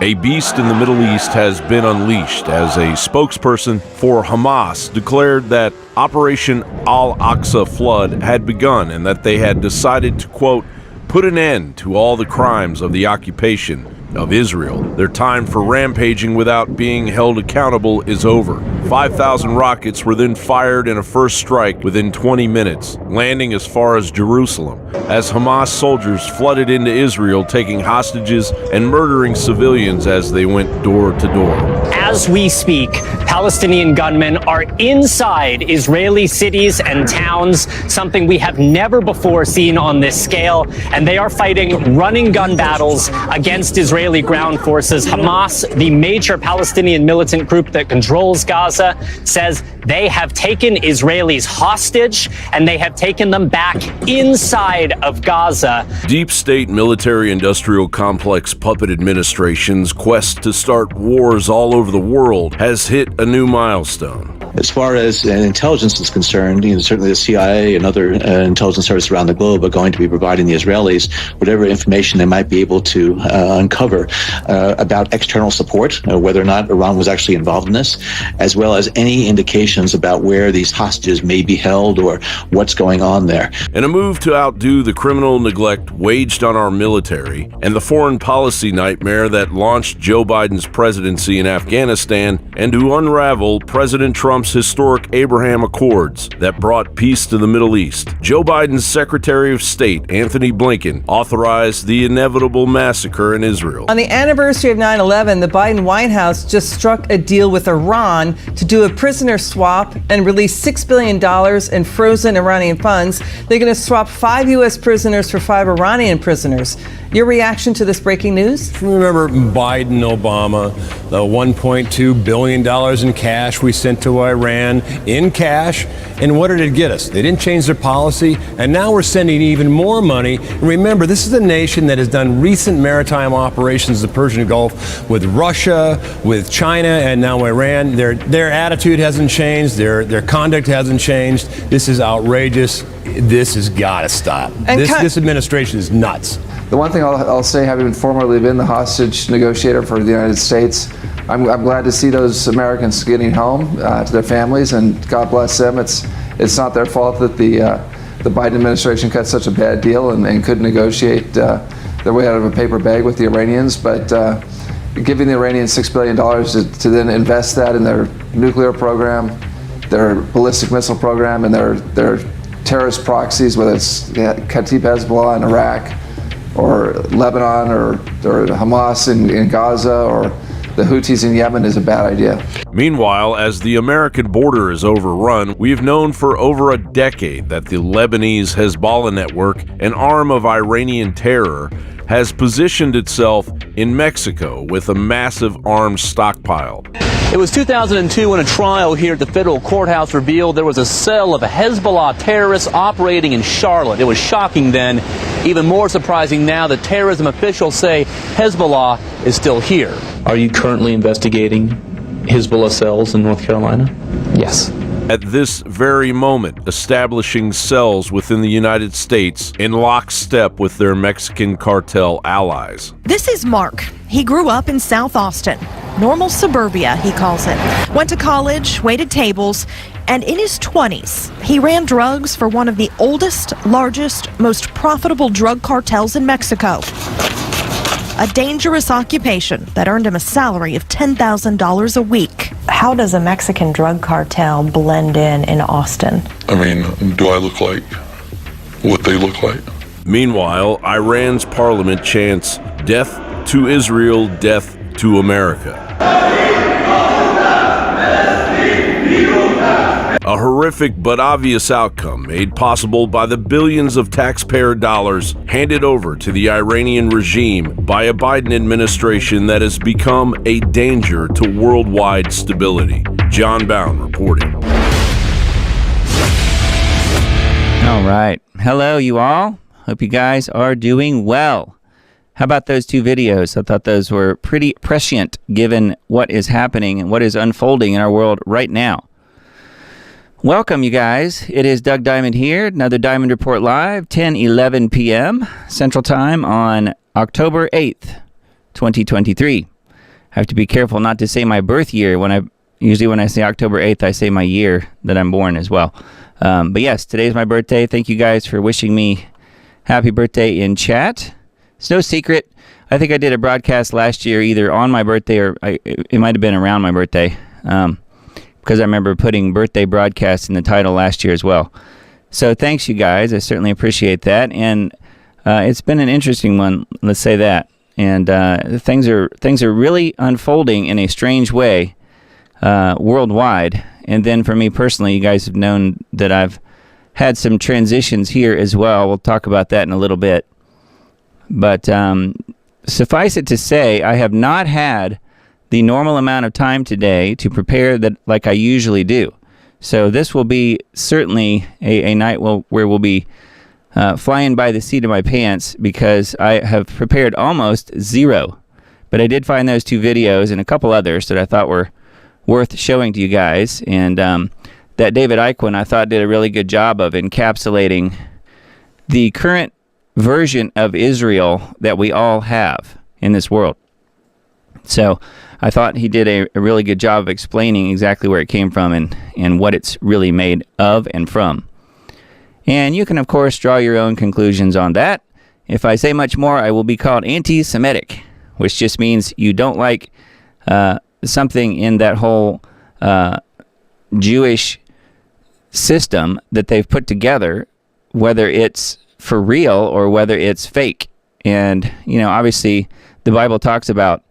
A beast in the Middle East has been unleashed as a spokesperson for Hamas declared that Operation Al-Aqsa Flood had begun and that they had decided to, quote, put an end to all the crimes of the occupation of Israel. Their time for rampaging without being held accountable is over. 5,000 rockets were then fired in a first strike within 20 minutes, landing as far as Jerusalem, as Hamas soldiers flooded into Israel, taking hostages and murdering civilians as they went door to door. As we speak, Palestinian gunmen are inside Israeli cities and towns, something we have never before seen on this scale, and they are fighting running gun battles against Israeli ground forces. Hamas, the major Palestinian militant group that controls Gaza, says they have taken Israelis hostage and they have taken them back inside of Gaza. Deep state military-industrial complex puppet administration's quest to start wars all over the world has hit a new milestone. As far as intelligence is concerned, certainly the CIA and other intelligence services around the globe are going to be providing the Israelis whatever information they might be able to uncover about external support, whether or not Iran was actually involved in this, as well as any indications about where these hostages may be held or what's going on there. In a move to outdo the criminal neglect waged on our military and the foreign policy nightmare that launched Joe Biden's presidency in Afghanistan, and to unravel President Trump's historic Abraham Accords that brought peace to the Middle East, Joe Biden's Secretary of State, Anthony Blinken, authorized the inevitable massacre in Israel. On the anniversary of 9/11, the Biden White House just struck a deal with Iran to do a prisoner swap and release $6 billion in frozen Iranian funds. They're going to swap 5 U.S. prisoners for 5 Iranian prisoners. Your reaction to this breaking news? Remember Biden, Obama, the $1.2 billion in cash we sent to Iran in cash. And what did it get us? They didn't change their policy. And now we're sending even more money. And remember, this is a nation that has done recent maritime operations in the Persian Gulf with Russia, with China, and now Iran. Their attitude hasn't changed. Their conduct hasn't changed. This is outrageous. This has got to stop. This administration is nuts. The one thing I'll say, having formerly been the hostage negotiator for the United States, I'm glad to see those Americans getting home to their families, and God bless them. It's not their fault that the Biden administration cut such a bad deal and couldn't negotiate their way out of a paper bag with the Iranians. But giving the Iranians $6 billion to then invest that in their nuclear program, their ballistic missile program, and their terrorist proxies, whether it's Kataib Hezbollah in Iraq, or Lebanon, or Hamas in Gaza, or the Houthis in Yemen, is a bad idea. Meanwhile, as the American border is overrun, we have known for over a decade that the Lebanese Hezbollah network, an arm of Iranian terror, has positioned itself in Mexico with a massive arms stockpile. It was 2002 when a trial here at the federal courthouse revealed there was a cell of Hezbollah terrorists operating in Charlotte. It was shocking then. Even more surprising now that terrorism officials say Hezbollah is still here. Are you currently investigating Hezbollah cells in North Carolina? Yes. At this very moment, establishing cells within the United States in lockstep with their Mexican cartel allies. This is Mark. He grew up in South Austin. Normal suburbia, he calls it. Went to college, waited tables, and in his 20s, he ran drugs for one of the oldest, largest, most profitable drug cartels in Mexico. A dangerous occupation that earned him a salary of $10,000 a week. How does a Mexican drug cartel blend in Austin? I mean, do I look like what they look like? Meanwhile, Iran's parliament chants, "Death to Israel, death to America." A horrific but obvious outcome made possible by the billions of taxpayer dollars handed over to the Iranian regime by a Biden administration that has become a danger to worldwide stability. John Bound reporting. All right. Hello, you all. Hope you guys are doing well. How about those 2 videos? I thought those were pretty prescient given what is happening and what is unfolding in our world right now. Welcome, you guys. It is Doug Diamond here. Another Diamond Report Live, 10:11 p.m. Central Time on October 8th, 2023. have to be careful not to say my birth year. Usually when I say October 8th, I say my year that I'm born as well. But yes, today's my birthday. Thank you guys for wishing me happy birthday in chat. It's no secret. I think I did a broadcast last year either on my birthday or it might have been around my birthday, because I remember putting birthday broadcast in the title last year as well. So thanks, you guys. I certainly appreciate that. And it's been an interesting one, let's say that. And things are really unfolding in a strange way worldwide. And then for me personally, you guys have known that I've had some transitions here as well. We'll talk about that in a little bit. But suffice it to say, I have not had the normal amount of time today to prepare that like I usually do. So this will be certainly a night where we'll be flying by the seat of my pants, because I have prepared almost zero. But I did find those 2 videos and a couple others that I thought were worth showing to you guys. And that David Icke one I thought did a really good job of encapsulating the current version of Israel that we all have in this world. So I thought he did a really good job of explaining exactly where it came from and what it's really made of and from. And you can, of course, draw your own conclusions on that. If I say much more, I will be called anti-Semitic, which just means you don't like something in that whole Jewish system that they've put together, whether it's for real or whether it's fake. And, obviously the Bible talks about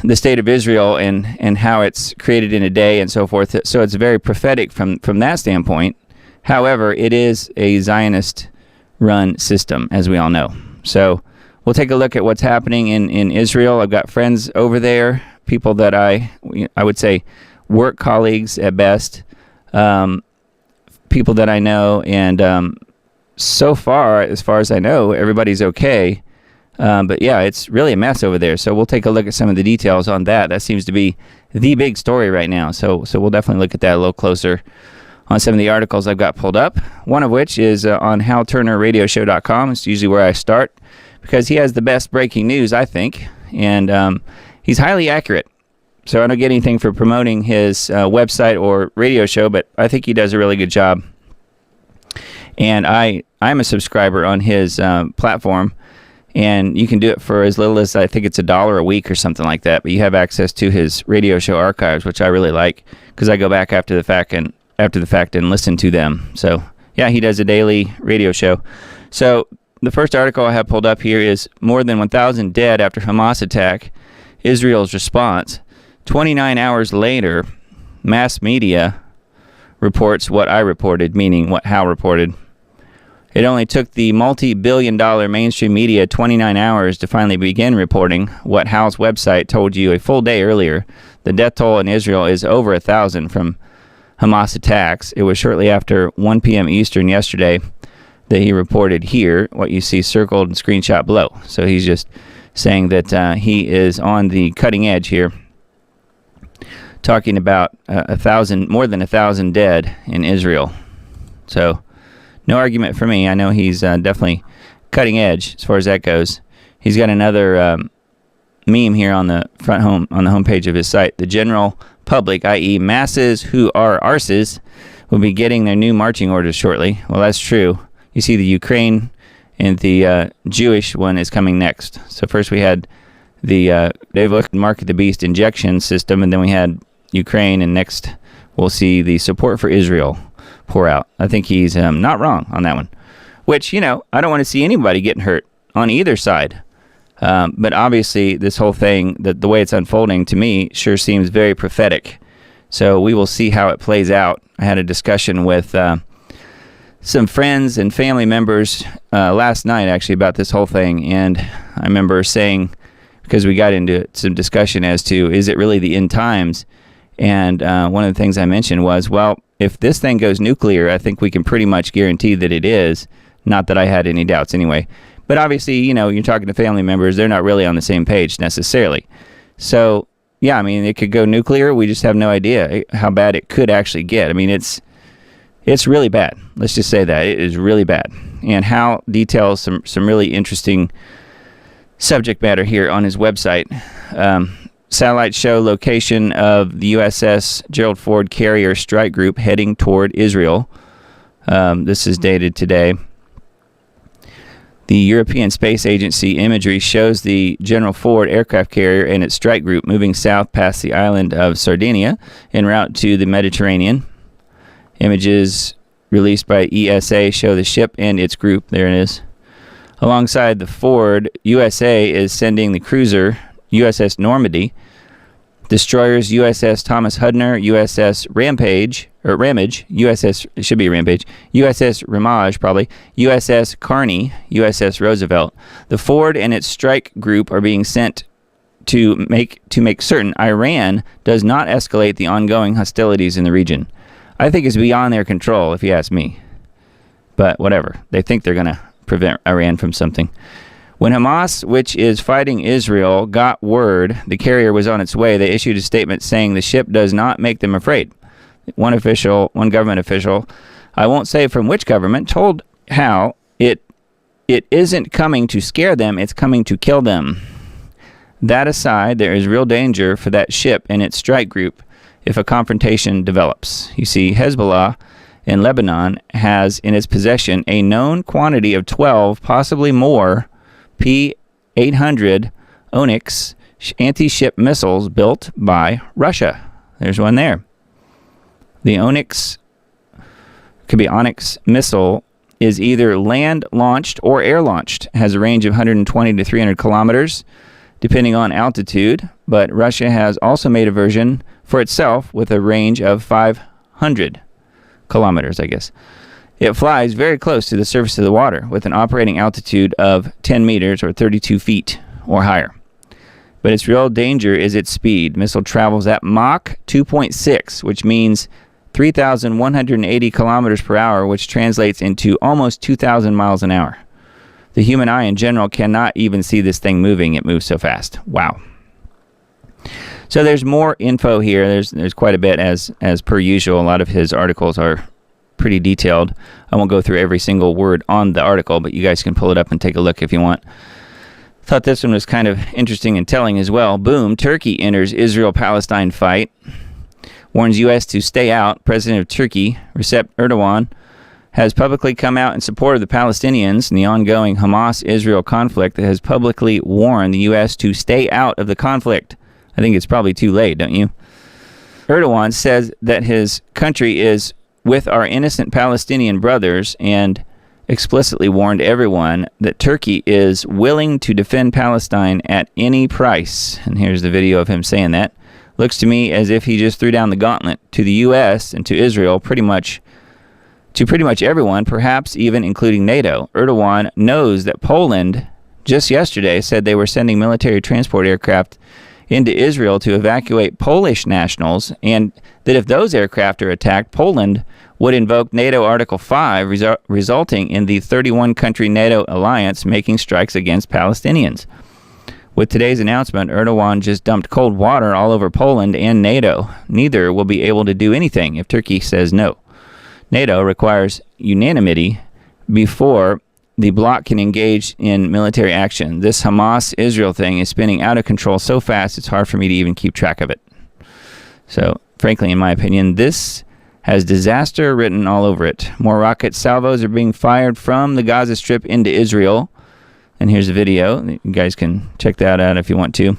the state of Israel and how it's created in a day and so forth. So it's very prophetic from that standpoint. However, it is a Zionist-run system, as we all know. So we'll take a look at what's happening in Israel. I've got friends over there, people that I would say work colleagues at best, people that I know, and so far as I know, everybody's okay. But yeah, it's really a mess over there. So we'll take a look at some of the details on that. That seems to be the big story right now. So we'll definitely look at that a little closer on some of the articles I've got pulled up. One of which is on HalTurnerRadioshow.com. It's usually where I start because he has the best breaking news, I think. And he's highly accurate. So I don't get anything for promoting his website or radio show, but I think he does a really good job. And I'm a subscriber on his platform. And you can do it for as little as, I think it's $1 a week or something like that. But you have access to his radio show archives, which I really like because I go back after the fact and listen to them. So yeah, he does a daily radio show. So the first article I have pulled up here is more than 1,000 dead after Hamas attack. Israel's response. 29 hours later, mass media reports what I reported, meaning what Hal reported. It only took the multi-billion-dollar mainstream media 29 hours to finally begin reporting what Hal's website told you a full day earlier. The death toll in Israel is over 1,000 from Hamas attacks. It was shortly after 1 p.m. Eastern yesterday that he reported here, what you see circled and screenshot below. So he's just saying that he is on the cutting edge here, talking about more than 1,000 dead in Israel. So no argument for me. I know he's definitely cutting edge as far as that goes. He's got another meme here on the homepage of his site. The general public, i.e. masses who are arses, will be getting their new marching orders shortly. Well, that's true. You see the Ukraine and the Jewish one is coming next. So first we had the Mark of the Beast injection system, and then we had Ukraine, and next we'll see the support for Israel pour out. I think he's not wrong on that one, which, I don't want to see anybody getting hurt on either side. But obviously this whole thing, the way it's unfolding to me sure seems very prophetic. So we will see how it plays out. I had a discussion with some friends and family members last night actually about this whole thing. And I remember saying, because we got into some discussion as to, is it really the end times? And one of the things I mentioned was, well, if this thing goes nuclear, I think we can pretty much guarantee that it is. Not that I had any doubts anyway. But obviously, you're talking to family members. They're not really on the same page necessarily. So, yeah, I mean, it could go nuclear. We just have no idea how bad it could actually get. I mean, it's really bad. Let's just say that. It is really bad. And Hal details some really interesting subject matter here on his website. Satellites show location of the USS Gerald Ford carrier strike group heading toward Israel. This is dated today. The European Space Agency imagery shows the General Ford aircraft carrier and its strike group moving south past the island of Sardinia en route to the Mediterranean. Images released by ESA show the ship and its group. There it is. Alongside the Ford, USA is sending the cruiser USS Normandy, destroyers USS Thomas Hudner, USS Ramage, it should be Rampage, USS Ramage probably, USS Carney, USS Roosevelt. The Ford and its strike group are being sent to make certain Iran does not escalate the ongoing hostilities in the region. I think it's beyond their control, if you ask me. But whatever. They think they're going to prevent Iran from something. When Hamas, which is fighting Israel, got word the carrier was on its way, they issued a statement saying the ship does not make them afraid. One government official, I won't say from which government, told how it isn't coming to scare them, it's coming to kill them. That aside, there is real danger for that ship and its strike group if a confrontation develops. You see, Hezbollah in Lebanon has in its possession a known quantity of 12, possibly more, P-800 Onyx anti-ship missiles built by Russia. There's one there. The Onyx, could be Onyx missile, is either land-launched or air-launched, has a range of 120 to 300 kilometers, depending on altitude, but Russia has also made a version for itself with a range of 500 kilometers, I guess. It flies very close to the surface of the water with an operating altitude of 10 meters or 32 feet or higher. But its real danger is its speed. Missile travels at Mach 2.6, which means 3,180 kilometers per hour, which translates into almost 2,000 miles an hour. The human eye in general cannot even see this thing moving. It moves so fast. Wow. So there's more info here. There's quite a bit as per usual. A lot of his articles are pretty detailed. I won't go through every single word on the article, but you guys can pull it up and take a look if you want. Thought this one was kind of interesting and telling as well. Boom, Turkey enters Israel-Palestine fight. Warns U.S. to stay out. President of Turkey, Recep Erdogan, has publicly come out in support of the Palestinians in the ongoing Hamas-Israel conflict that has publicly warned the U.S. to stay out of the conflict. I think it's probably too late, don't you? Erdogan says that his country is with our innocent Palestinian brothers and explicitly warned everyone that Turkey is willing to defend Palestine at any price. And here's the video of him saying that. Looks to me as if he just threw down the gauntlet to the U.S. and to Israel, pretty much everyone, perhaps even including NATO. Erdogan knows that Poland just yesterday said they were sending military transport aircraft into Israel to evacuate Polish nationals, and that if those aircraft are attacked, Poland would invoke NATO Article 5, resulting in the 31-country NATO alliance making strikes against Palestinians. With today's announcement, Erdogan just dumped cold water all over Poland and NATO. Neither will be able to do anything if Turkey says no. NATO requires unanimity before the bloc can engage in military action. This Hamas-Israel thing is spinning out of control so fast it's hard for me to even keep track of it. So, frankly, in my opinion, this has disaster written all over it. More rocket salvos are being fired from the Gaza Strip into Israel. And here's a video. You guys can check that out if you want to.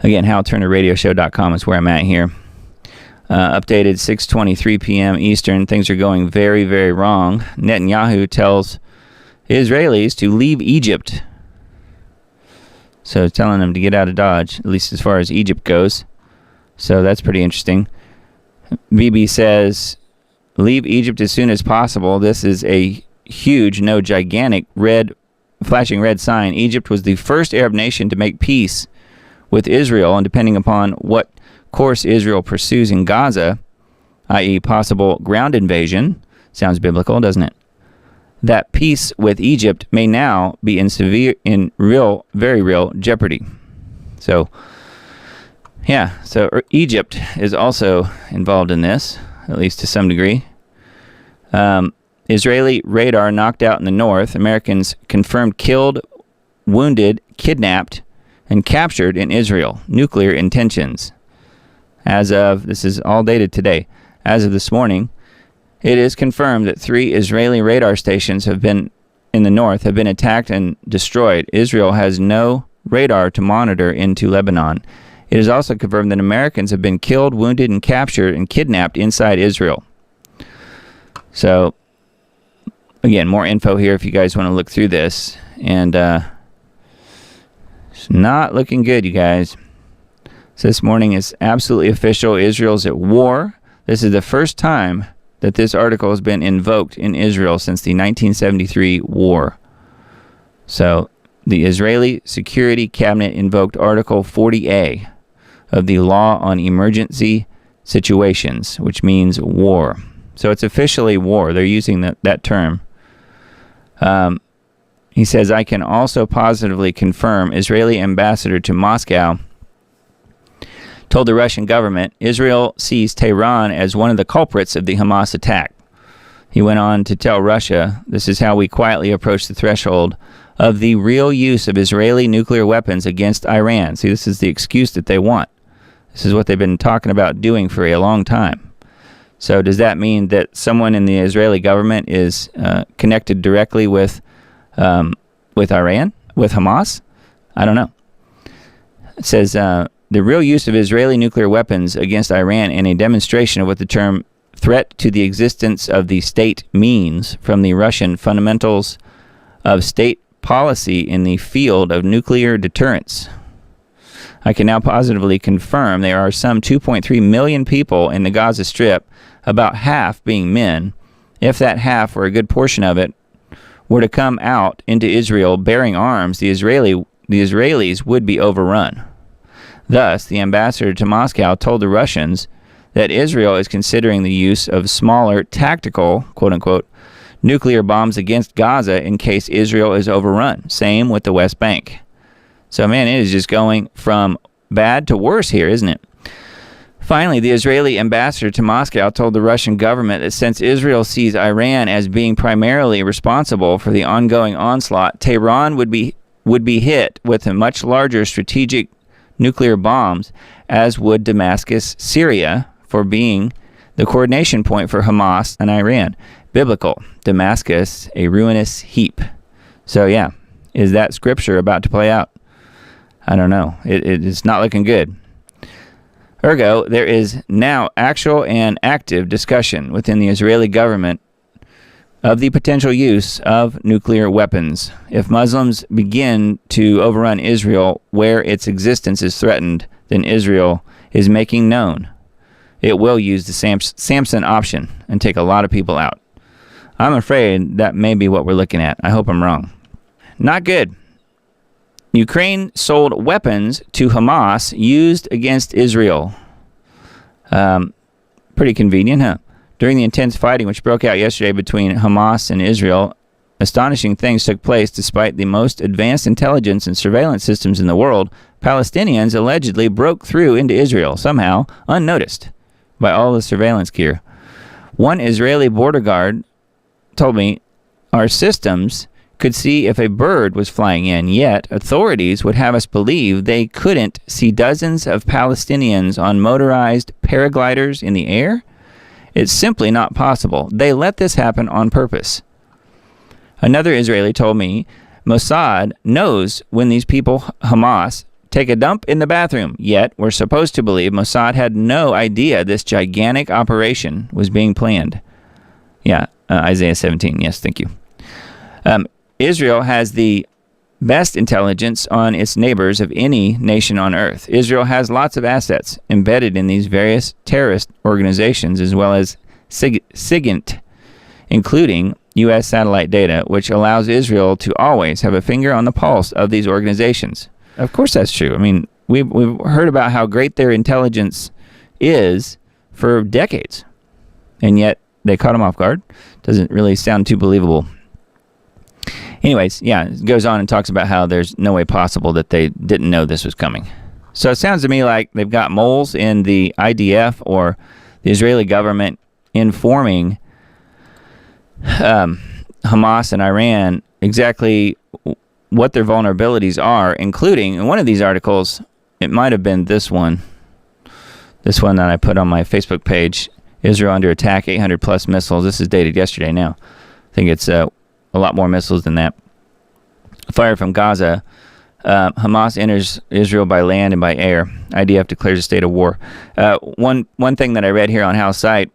Again, HalTurnerRadioshow.com is where I'm at here. Updated 6:23 p.m. Eastern. Things are going very, very wrong. Netanyahu tells Israelis to leave Egypt. So telling them to get out of Dodge, at least as far as Egypt goes. So that's pretty interesting. Bibi says, leave Egypt as soon as possible. This is a huge, no, gigantic flashing red sign. Egypt was the first Arab nation to make peace with Israel, and depending upon what course Israel pursues in Gaza, i.e. possible ground invasion, sounds biblical, doesn't it? That peace with Egypt may now be in very real jeopardy. So, yeah, so Egypt is also involved in this, at least to some degree. Israeli radar knocked out in the north. Americans confirmed killed, wounded, kidnapped and captured in Israel. Nuclear intentions. As of, this is all dated today, as of this morning, it is confirmed that 3 Israeli radar stations in the north have been attacked and destroyed. Israel has no radar to monitor into Lebanon. It is also confirmed that Americans have been killed, wounded, and captured and kidnapped inside Israel. So, again, more info here if you guys want to look through this. And it's not looking good, you guys. So this morning is absolutely official. Israel's at war. This is the first time that this article has been invoked in Israel since the 1973 war. So the Israeli Security Cabinet invoked Article 40A of the Law on Emergency Situations, which means war. So it's officially war. They're using that term. He says, I can also positively confirm Israeli ambassador to Moscow told the Russian government Israel sees Tehran as one of the culprits of the Hamas attack. He went on to tell Russia, this is how we quietly approach the threshold of the real use of Israeli nuclear weapons against Iran. See, this is the excuse that they want. This is what they've been talking about doing for a long time. So does that mean that someone in the Israeli government is connected directly with Iran, with Hamas? I don't know. It says the real use of Israeli nuclear weapons against Iran in a demonstration of what the term threat to the existence of the state means from the Russian fundamentals of state policy in the field of nuclear deterrence. I can now positively confirm there are some 2.3 million people in the Gaza Strip, about half being men. If that half, or a good portion of it, were to come out into Israel bearing arms, the Israelis would be overrun. Thus, the ambassador to Moscow told the Russians that Israel is considering the use of smaller tactical, quote-unquote, nuclear bombs against Gaza in case Israel is overrun. Same with the West Bank. So, man, it is just going from bad to worse here, isn't it? Finally, the Israeli ambassador to Moscow told the Russian government that since Israel sees Iran as being primarily responsible for the ongoing onslaught, Tehran would be hit with a much larger strategic nuclear bombs, as would Damascus, Syria, for being the coordination point for Hamas and Iran. Biblical. Damascus, a ruinous heap. So, yeah, is that scripture about to play out? I don't know. It is not looking good. Ergo, there is now actual and active discussion within the Israeli government of the potential use of nuclear weapons. If Muslims begin to overrun Israel where its existence is threatened, then Israel is making known it will use the Samson option and take a lot of people out. I'm afraid that may be what we're looking at. I hope I'm wrong. Not good. Ukraine sold weapons to Hamas used against Israel. Pretty convenient, huh? During the intense fighting which broke out yesterday between Hamas and Israel, astonishing things took place despite the most advanced intelligence and surveillance systems in the world. Palestinians allegedly broke through into Israel, somehow unnoticed by all the surveillance gear. One Israeli border guard told me our systems could see if a bird was flying in, yet authorities would have us believe they couldn't see dozens of Palestinians on motorized paragliders in the air. It's simply not possible. They let this happen on purpose. Another Israeli told me Mossad knows when these people, Hamas, take a dump in the bathroom, yet we're supposed to believe Mossad had no idea this gigantic operation was being planned. Yeah, Isaiah 17. Yes, thank you. Israel has the best intelligence on its neighbors of any nation on earth. Israel has lots of assets embedded in these various terrorist organizations, as well as SIGINT, including U.S. satellite data, which allows Israel to always have a finger on the pulse of these organizations. Of course that's true. I mean, we've heard about how great their intelligence is for decades, and yet they caught them off guard. Doesn't really sound too believable. Anyways, yeah, it goes on and talks about how there's no way possible that they didn't know this was coming. So it sounds to me like they've got moles in the IDF or the Israeli government informing Hamas and Iran exactly what their vulnerabilities are, including in one of these articles, it might have been this one that I put on my Facebook page, Israel under attack, 800 plus missiles. This is dated yesterday now. I think it's a lot more missiles than that. Fired from Gaza. Hamas enters Israel by land and by air. IDF declares a state of war. One thing that I read here on House site,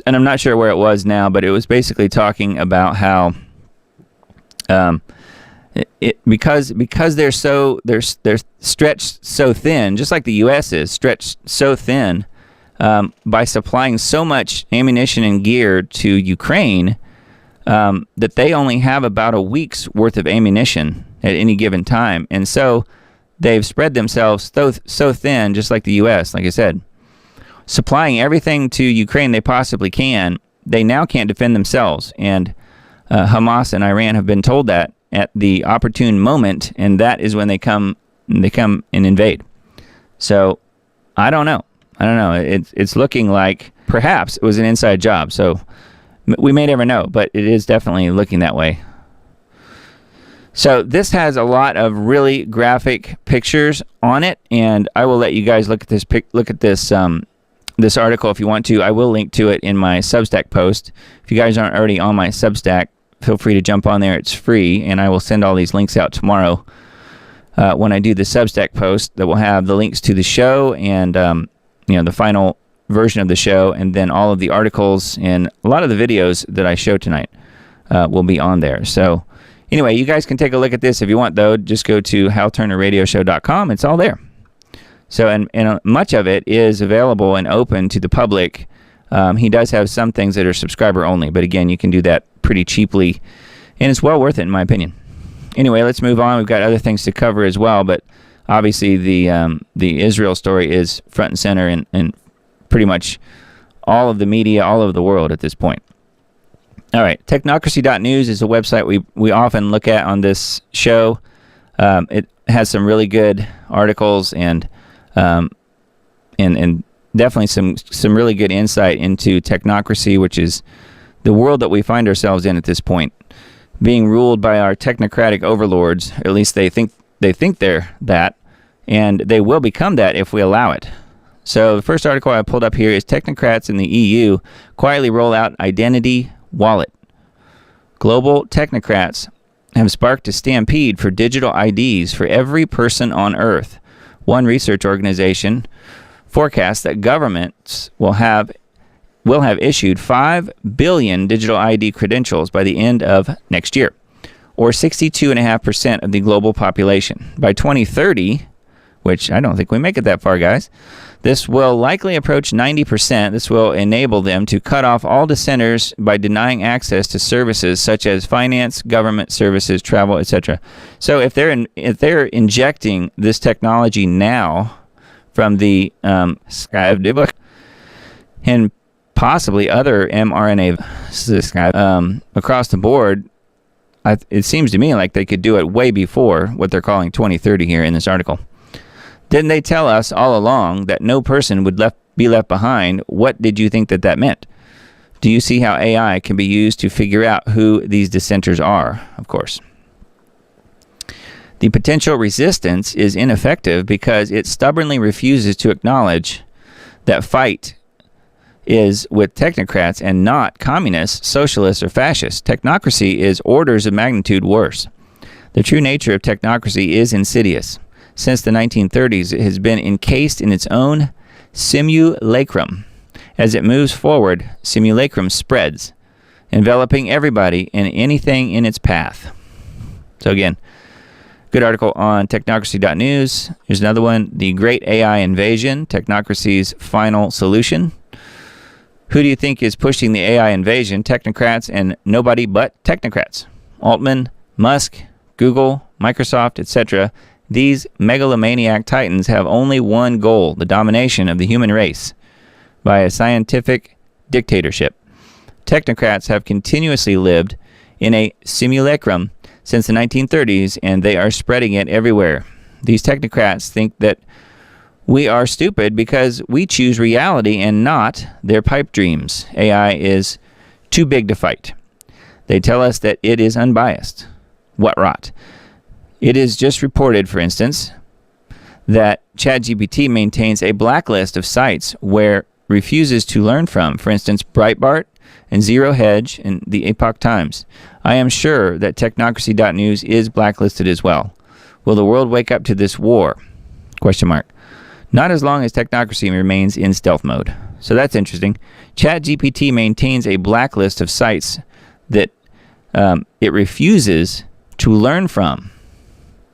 and I'm not sure where it was now, but it was basically talking about how because they're stretched so thin, just like the U.S. is stretched so thin by supplying so much ammunition and gear to Ukraine, that they only have about a week's worth of ammunition at any given time. And so they've spread themselves so thin, just like the U.S., like I said, supplying everything to Ukraine they possibly can. They now can't defend themselves. And Hamas and Iran have been told that at the opportune moment, and that is when they come and invade. So I don't know. It's looking like perhaps it was an inside job. So we may never know, but it is definitely looking that way. So this has a lot of really graphic pictures on it, and I will let you guys look at this this article if you want to. I will link to it in my Substack post. If you guys aren't already on my Substack, feel free to jump on there. It's free, and I will send all these links out tomorrow when I do the Substack post that will have the links to the show and the final version of the show, and then all of the articles and a lot of the videos that I show tonight will be on there. So anyway, you guys can take a look at this if you want, though. Just go to halturnerradioshow.com. It's all there. So, and much of it is available and open to the public. He does have some things that are subscriber only, but again, you can do that pretty cheaply, and it's well worth it in my opinion. Anyway, let's move on. We've got other things to cover as well, but obviously the Israel story is front and center in pretty much all of the media all over the world at this point. All right, technocracy.news is a website we often look at on this show. It has some really good articles and definitely some really good insight into technocracy, which is the world that we find ourselves in at this point, being ruled by our technocratic overlords. At least they think they're that, and they will become that if we allow it. So the first article I pulled up here is technocrats in the EU quietly roll out identity wallet. Global technocrats have sparked a stampede for digital IDs for every person on Earth. One research organization forecasts that governments will have issued 5 billion digital ID credentials by the end of next year, or 62.5% of the global population. By 2030, which I don't think we make it that far, guys, this will likely approach 90%. This will enable them to cut off all dissenters by denying access to services such as finance, government services, travel, etc. So if they're injecting this technology now from the sky of Dibuk and possibly other mRNA across the board, it seems to me like they could do it way before what they're calling 2030 here in this article. Didn't they tell us all along that no person would be left behind? What did you think that meant? Do you see how AI can be used to figure out who these dissenters are? Of course. The potential resistance is ineffective because it stubbornly refuses to acknowledge that fight is with technocrats and not communists, socialists, or fascists. Technocracy is orders of magnitude worse. The true nature of technocracy is insidious. Since the 1930s, it has been encased in its own simulacrum. As it moves forward, simulacrum spreads, enveloping everybody and anything in its path. So again, good article on technocracy.news. Here's another one, The Great AI Invasion, Technocracy's Final Solution. Who do you think is pushing the AI invasion? Technocrats and nobody but technocrats. Altman, Musk, Google, Microsoft, etc. These megalomaniac titans have only one goal, the domination of the human race by a scientific dictatorship. Technocrats have continuously lived in a simulacrum since the 1930s, and they are spreading it everywhere. These technocrats think that we are stupid because we choose reality and not their pipe dreams. AI is too big to fight. They tell us that it is unbiased. What rot. It is just reported, for instance, that ChatGPT maintains a blacklist of sites where refuses to learn from. For instance, Breitbart and Zero Hedge and the Epoch Times. I am sure that Technocracy.news is blacklisted as well. Will the world wake up to this war? Question mark. Not as long as Technocracy remains in stealth mode. So that's interesting. ChatGPT maintains a blacklist of sites that it refuses to learn from.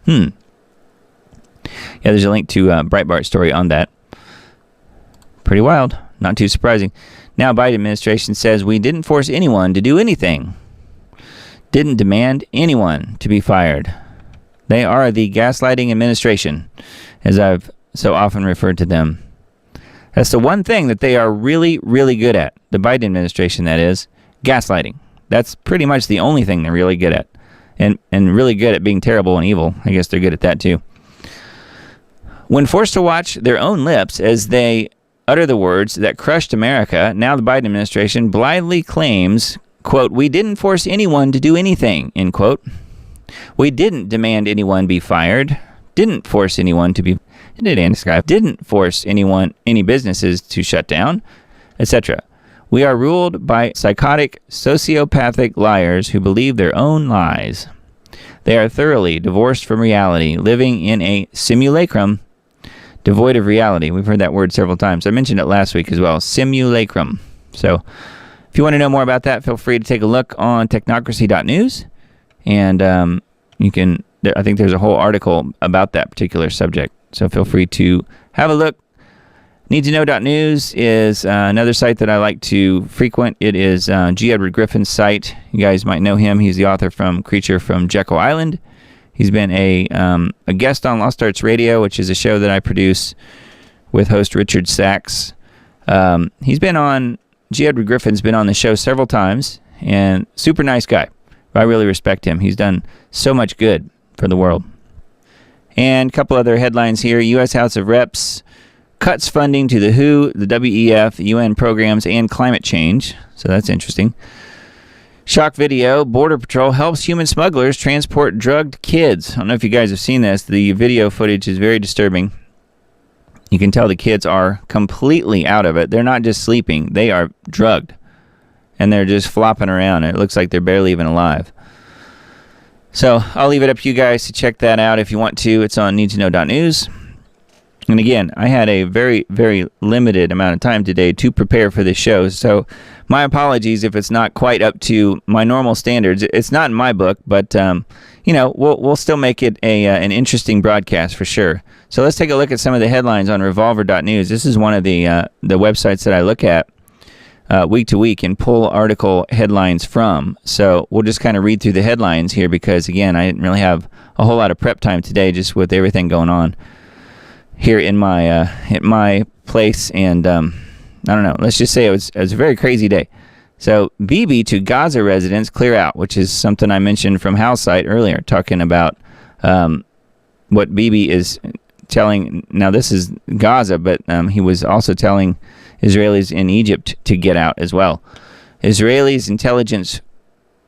Yeah, there's a link to Breitbart story on that. Pretty wild. Not too surprising. Now Biden administration says we didn't force anyone to do anything. Didn't demand anyone to be fired. They are the gaslighting administration, as I've so often referred to them. That's the one thing that they are really, really good at. The Biden administration, that is, gaslighting. That's pretty much the only thing they're really good at. And really good at being terrible and evil. I guess they're good at that too. When forced to watch their own lips as they utter the words that crushed America, now the Biden administration blithely claims, quote, we didn't force anyone to do anything, end quote. We didn't demand anyone be fired, didn't force anyone to be, didn't force any businesses to shut down, etc. We are ruled by psychotic, sociopathic liars who believe their own lies. They are thoroughly divorced from reality, living in a simulacrum devoid of reality. We've heard that word several times. I mentioned it last week as well, simulacrum. So if you want to know more about that, feel free to take a look on technocracy.news. And you can, I think there's a whole article about that particular subject. So feel free to have a look. Needtoknow.news is another site that I like to frequent. It is G. Edward Griffin's site. You guys might know him. He's the author from Creature from Jekyll Island. He's been a guest on Lost Arts Radio, which is a show that I produce with host Richard Sachs. He's been on, G. Edward Griffin's been on the show several times, and super nice guy. I really respect him. He's done so much good for the world. And a couple other headlines here. U.S. House of Reps cuts funding to the WHO, the WEF, UN programs, and climate change. So that's interesting. Shock video, Border Patrol helps human smugglers transport drugged kids. I don't know if you guys have seen this. The video footage is very disturbing. You can tell the kids are completely out of it. They're not just sleeping. They are drugged. And they're just flopping around. It looks like they're barely even alive. So I'll leave it up to you guys to check that out if you want to. It's on needtoknow.news. And again, I had a very, very limited amount of time today to prepare for this show. So my apologies if it's not quite up to my normal standards. It's not in my book, but we'll still make it an interesting broadcast for sure. So let's take a look at some of the headlines on revolver.news. This is one of the websites that I look at week to week and pull article headlines from. So we'll just kind of read through the headlines here because, again, I didn't really have a whole lot of prep time today just with everything going on here in my place, and I don't know. Let's just say it was a very crazy day. So Bibi to Gaza residents clear out, which is something I mentioned from Hal's site earlier, talking about what Bibi is telling. Now this is Gaza, but he was also telling Israelis in Egypt to get out as well. Israelis' intelligence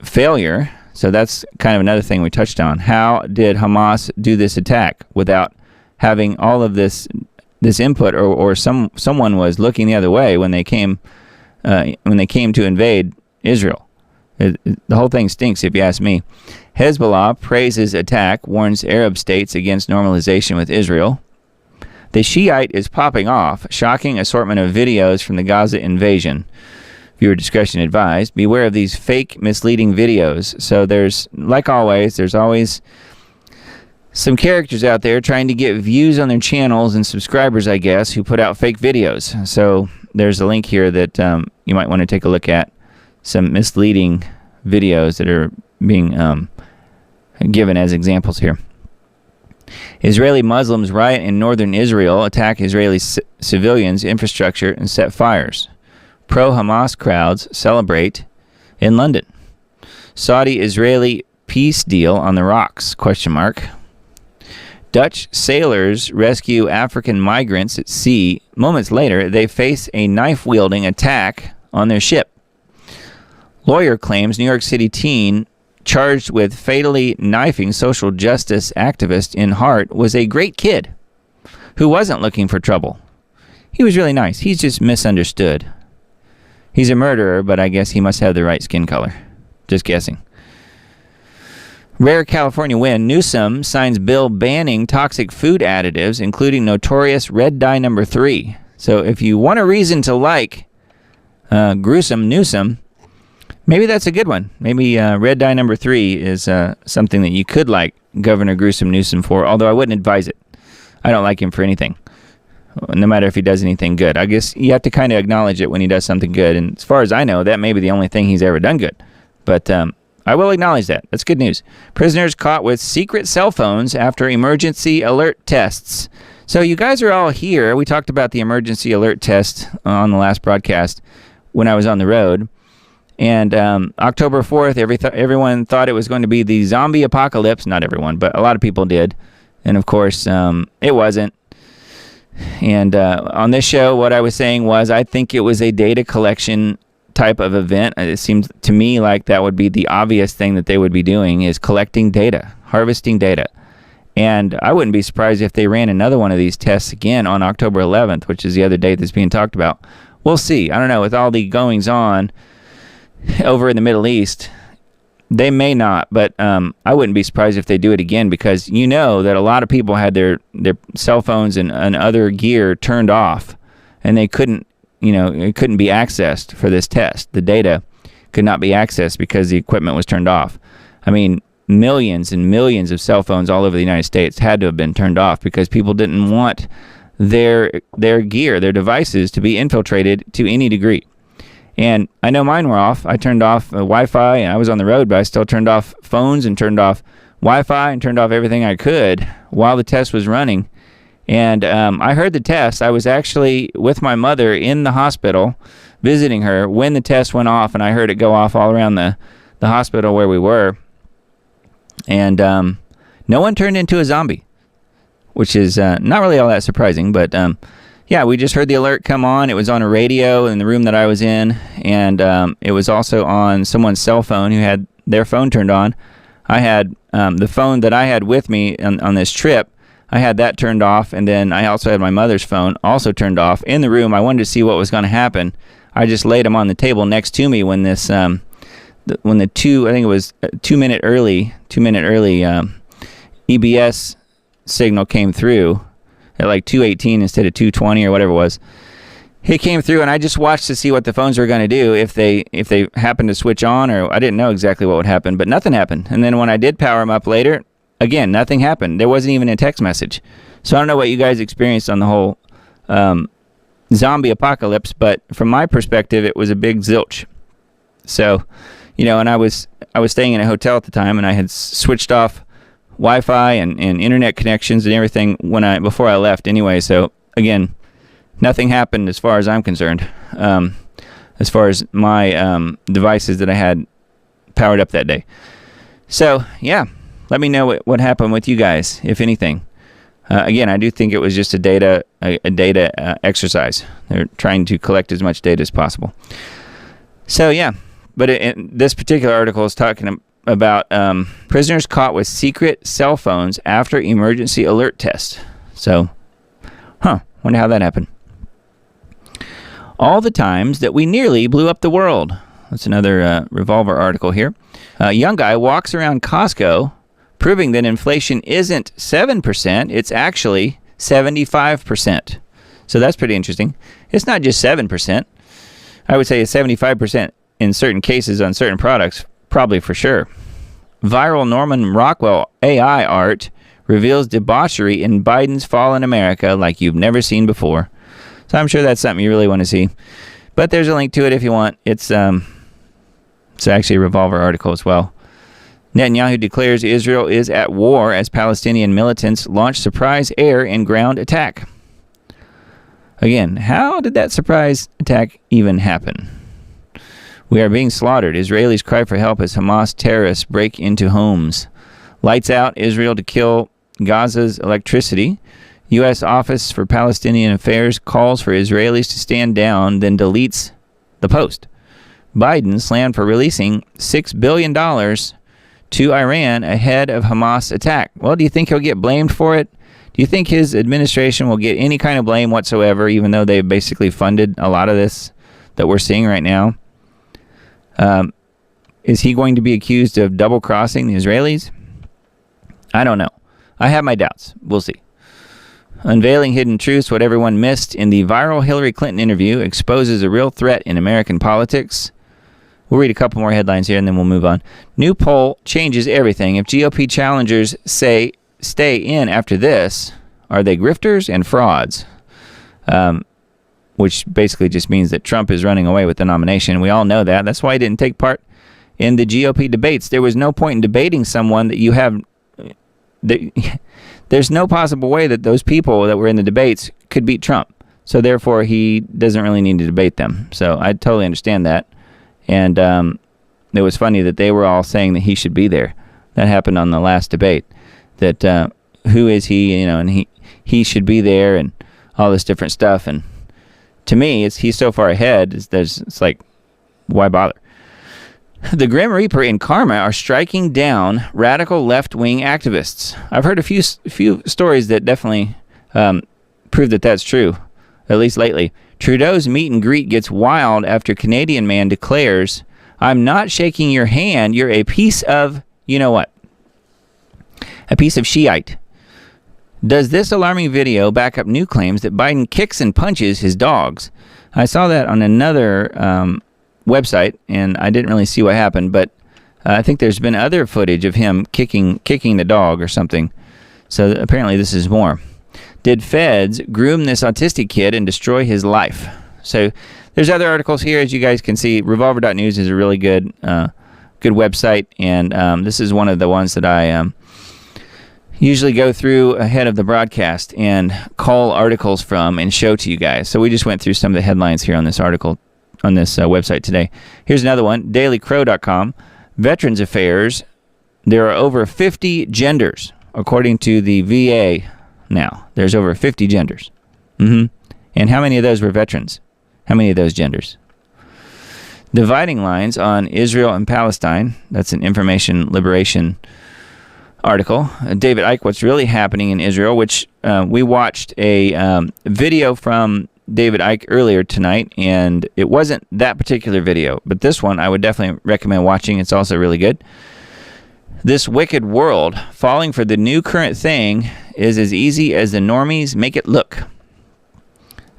failure. So that's kind of another thing we touched on. How did Hamas do this attack without having all of this input, or someone was looking the other way when they came to invade Israel? The whole thing stinks, if you ask me. Hezbollah praises attack, warns Arab states against normalization with Israel. The Shiite is popping off, shocking assortment of videos from the Gaza invasion. Viewer discretion advised. Beware of these fake, misleading videos. So there's always some characters out there trying to get views on their channels and subscribers, I guess, who put out fake videos. So there's a link here that you might want to take a look at. Some misleading videos that are being given as examples here. Israeli Muslims riot in northern Israel, attack Israeli civilians, infrastructure, and set fires. Pro-Hamas crowds celebrate in London. Saudi-Israeli peace deal on the rocks, ? Dutch sailors rescue African migrants at sea. Moments later, they face a knife-wielding attack on their ship. Lawyer claims New York City teen charged with fatally knifing social justice activist in heart, was a great kid who wasn't looking for trouble. He was really nice. He's just misunderstood. He's a murderer, but I guess he must have the right skin color. Just guessing. Rare California win. Newsom signs bill banning toxic food additives, including notorious red dye number 3. So if you want a reason to like gruesome Newsom, maybe that's a good one. Maybe red dye number 3 is something that you could like Governor Gruesome Newsom for, although I wouldn't advise it. I don't like him for anything, no matter if he does anything good. I guess you have to kind of acknowledge it when he does something good, and as far as I know, that may be the only thing he's ever done good. But I will acknowledge that. That's good news. Prisoners caught with secret cell phones after emergency alert tests. So you guys are all here. We talked about the emergency alert test on the last broadcast when I was on the road. And October 4th, everyone thought it was going to be the zombie apocalypse. Not everyone, but a lot of people did. And of course, it wasn't. And on this show, what I was saying was I think it was a data collection type of event. It seems to me like that would be the obvious thing that they would be doing, is collecting data, harvesting data. And I wouldn't be surprised if they ran another one of these tests again on October 11th, which is the other date that's being talked about. We'll see. I don't know. With all the goings on over in the Middle East, they may not, but I wouldn't be surprised if they do it again, because you know that a lot of people had their cell phones and other gear turned off, and they couldn't, it couldn't be accessed for this test. The data could not be accessed because the equipment was turned off. I mean, millions and millions of cell phones all over the United States had to have been turned off because people didn't want their gear, their devices, to be infiltrated to any degree. And I know mine were off. I turned off Wi-Fi, and I was on the road, but I still turned off phones and turned off Wi-Fi and turned off everything I could while the test was running. And I heard the test. I was actually with my mother in the hospital visiting her when the test went off, and I heard it go off all around the hospital where we were. And no one turned into a zombie, which is not really all that surprising, but yeah, we just heard the alert come on. It was on a radio in the room that I was in, and it was also on someone's cell phone who had their phone turned on. I had the phone that I had with me on this trip. I had that turned off, and then I also had my mother's phone also turned off in the room. I wanted to see what was going to happen. I just laid them on the table next to me when this, when the I think it was 2 minute early EBS signal came through at like 218 instead of 220 or whatever it was. It came through, and I just watched to see what the phones were going to do if they happened to switch on, or I didn't know exactly what would happen, but nothing happened. And then when I did power them up later, again, nothing happened. There wasn't even a text message. So I don't know what you guys experienced on the whole zombie apocalypse, but from my perspective, it was a big zilch. So, and I was staying in a hotel at the time, and I had switched off Wi-Fi and internet connections and everything before I left anyway. So again, nothing happened as far as I'm concerned, as far as my devices that I had powered up that day. So yeah, let me know what happened with you guys, if anything. Again, I do think it was just a data exercise. They're trying to collect as much data as possible. So yeah, but this particular article is talking about prisoners caught with secret cell phones after emergency alert test. So, wonder how that happened. All the times that we nearly blew up the world. That's another Revolver article here. A young guy walks around Costco proving that inflation isn't 7%, it's actually 75%. So that's pretty interesting. It's not just 7%. I would say it's 75% in certain cases on certain products, probably for sure. Viral Norman Rockwell AI art reveals debauchery in Biden's fall in America like you've never seen before. So I'm sure that's something you really want to see. But there's a link to it if you want. It's actually a Revolver article as well. Netanyahu declares Israel is at war as Palestinian militants launch surprise air and ground attack. Again, how did that surprise attack even happen? We are being slaughtered. Israelis cry for help as Hamas terrorists break into homes. Lights out Israel to kill Gaza's electricity. U.S. Office for Palestinian Affairs calls for Israelis to stand down, then deletes the post. Biden slammed for releasing $6 billion to Iran ahead of Hamas attack. Well, do you think he'll get blamed for it? Do you think his administration will get any kind of blame whatsoever, even though they basically funded a lot of this that we're seeing right now? Is he going to be accused of double-crossing the Israelis? I don't know. I have my doubts. We'll see. Unveiling hidden truths, what everyone missed in the viral Hillary Clinton interview exposes a real threat in American politics. We'll read a couple more headlines here and then we'll move on. New poll changes everything. If GOP challengers say stay in after this, are they grifters and frauds? Which basically just means that Trump is running away with the nomination. We all know that. That's why he didn't take part in the GOP debates. There was no point in debating someone that you have... There's no possible way that those people that were in the debates could beat Trump. So therefore, he doesn't really need to debate them. So I totally understand that. And it was funny that they were all saying that he should be there. That happened on the last debate. That who is he, and he should be there and all this different stuff. And to me, he's so far ahead. It's like, why bother? The Grim Reaper and Karma are striking down radical left-wing activists. I've heard a few stories that definitely prove that that's true, at least lately. Trudeau's meet and greet gets wild after Canadian man declares, "I'm not shaking your hand, you're a piece of, you know what? A piece of Shiite." Does this alarming video back up new claims that Biden kicks and punches his dogs? I saw that on another website, and I didn't really see what happened, but I think there's been other footage of him kicking the dog or something. So apparently this is more. Did feds groom this autistic kid and destroy his life? So there's other articles here, as you guys can see. Revolver.news is a really good website, and this is one of the ones that I usually go through ahead of the broadcast and call articles from and show to you guys. So we just went through some of the headlines here on this article on this website today. Here's another one, dailycrow.com. Veterans Affairs, there are over 50 genders, according to the VA now. There's over 50 genders. And how many of those were veterans? How many of those genders? Dividing lines on Israel and Palestine. That's an Information Liberation article. David Icke, what's really happening in Israel, which we watched a video from David Icke earlier tonight, and it wasn't that particular video, but this one I would definitely recommend watching. It's also really good. This wicked world, falling for the new current thing is as easy as the normies make it look.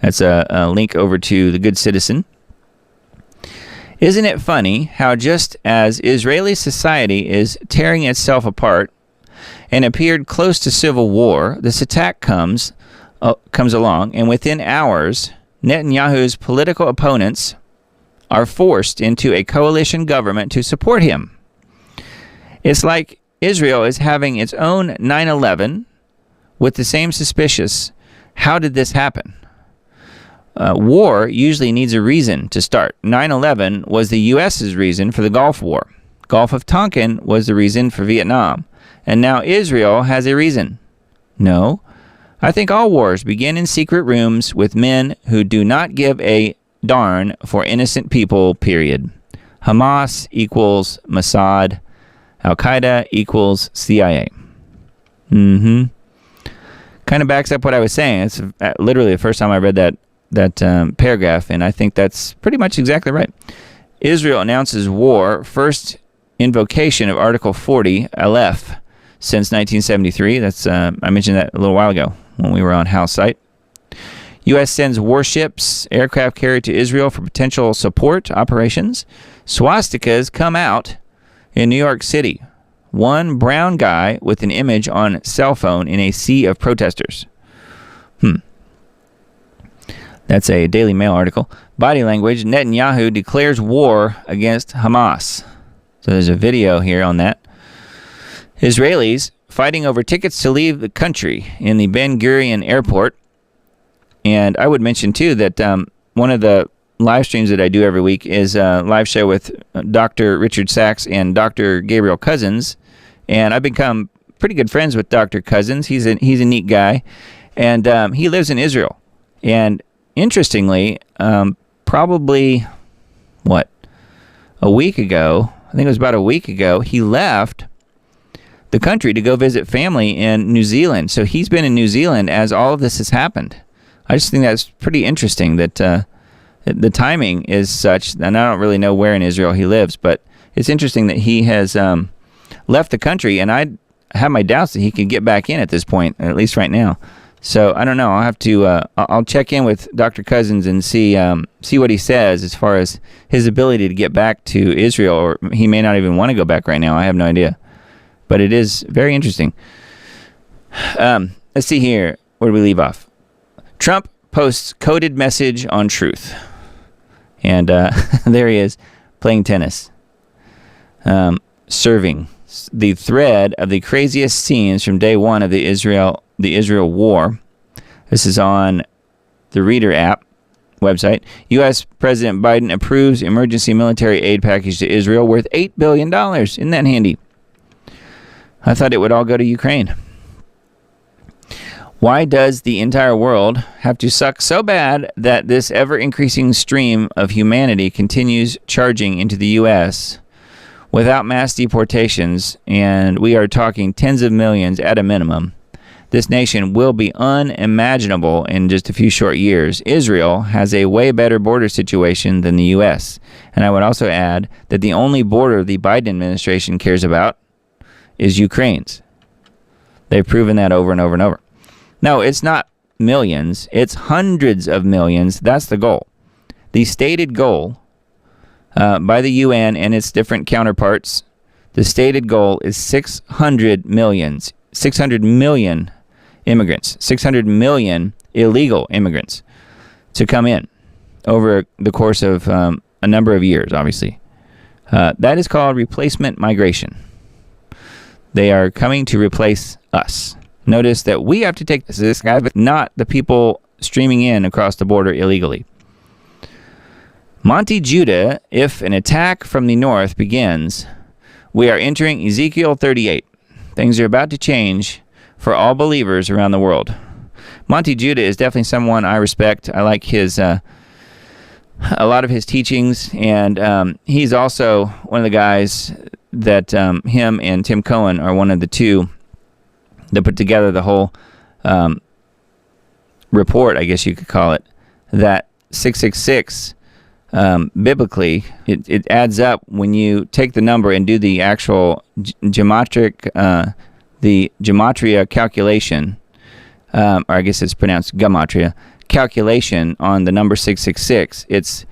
That's a link over to The Good Citizen. Isn't it funny how just as Israeli society is tearing itself apart and appeared close to civil war, this attack comes along, and within hours, Netanyahu's political opponents are forced into a coalition government to support him. It's like Israel is having its own 9/11 with the same suspicious, how did this happen? War usually needs a reason to start. 9/11 was the U.S.'s reason for the Gulf War. Gulf of Tonkin was the reason for Vietnam. And now Israel has a reason. No. I think all wars begin in secret rooms with men who do not give a darn for innocent people, period. Hamas equals Mossad. Al-Qaeda equals CIA. Kind of backs up what I was saying. It's literally the first time I read that paragraph, and I think that's pretty much exactly right. Israel announces war, first invocation of Article 40, Aleph, since 1973. That's I mentioned that a little while ago when we were on House site. U.S. sends warships, aircraft carried to Israel for potential support operations. Swastikas come out in New York City. One brown guy with an image on cell phone in a sea of protesters. That's a Daily Mail article. Body language, Netanyahu declares war against Hamas. So there's a video here on that. Israelis fighting over tickets to leave the country in the Ben Gurion airport. And I would mention, too, that one of the live streams that I do every week is a live show with Dr. Richard Sachs and Dr. Gabriel Cousins. And I've become pretty good friends with Dr. Cousins. He's a neat guy. And he lives in Israel. And interestingly, probably, a week ago, I think it was about a week ago, he left the country to go visit family in New Zealand. So he's been in New Zealand as all of this has happened. I just think that's pretty interesting that the timing is such, and I don't really know where in Israel he lives, but it's interesting that he has left the country, and I have my doubts that he can get back in at this point, at least right now. So I don't know. I'll have to. I'll check in with Dr. Cousins and see what he says as far as his ability to get back to Israel, or he may not even want to go back right now. I have no idea, but it is very interesting. Let's see here. Where do we leave off? Trump posts coded message on truth, and there he is playing tennis, serving the thread of the craziest scenes from day one of the Israel war. This is on the Reader app website. U.S. President Biden approves emergency military aid package to Israel worth $8 billion. Isn't that handy? I thought it would all go to Ukraine. Why does the entire world have to suck so bad that this ever-increasing stream of humanity continues charging into the U.S. without mass deportations, and we are talking tens of millions at a minimum? This nation will be unimaginable in just a few short years. Israel has a way better border situation than the U.S. And I would also add that the only border the Biden administration cares about is Ukraine's. They've proven that over and over and over. No, it's not millions. It's hundreds of millions. That's the goal. The stated goal by the UN and its different counterparts, the stated goal is 600 million immigrants, 600 million illegal immigrants to come in over the course of a number of years, obviously. That is called replacement migration. They are coming to replace us. Notice that we have to take this guy, but not the people streaming in across the border illegally. Monty Judah, if an attack from the north begins, we are entering Ezekiel 38. Things are about to change for all believers around the world. Monty Judah is definitely someone I respect. I like his a lot of his teachings, and he's also one of the guys that him and Tim Cohen are one of the two that put together the whole report, I guess you could call it, that 666 biblically, it adds up when you take the number and do the actual gematria calculation, or I guess it's pronounced gematria calculation on the number 666. It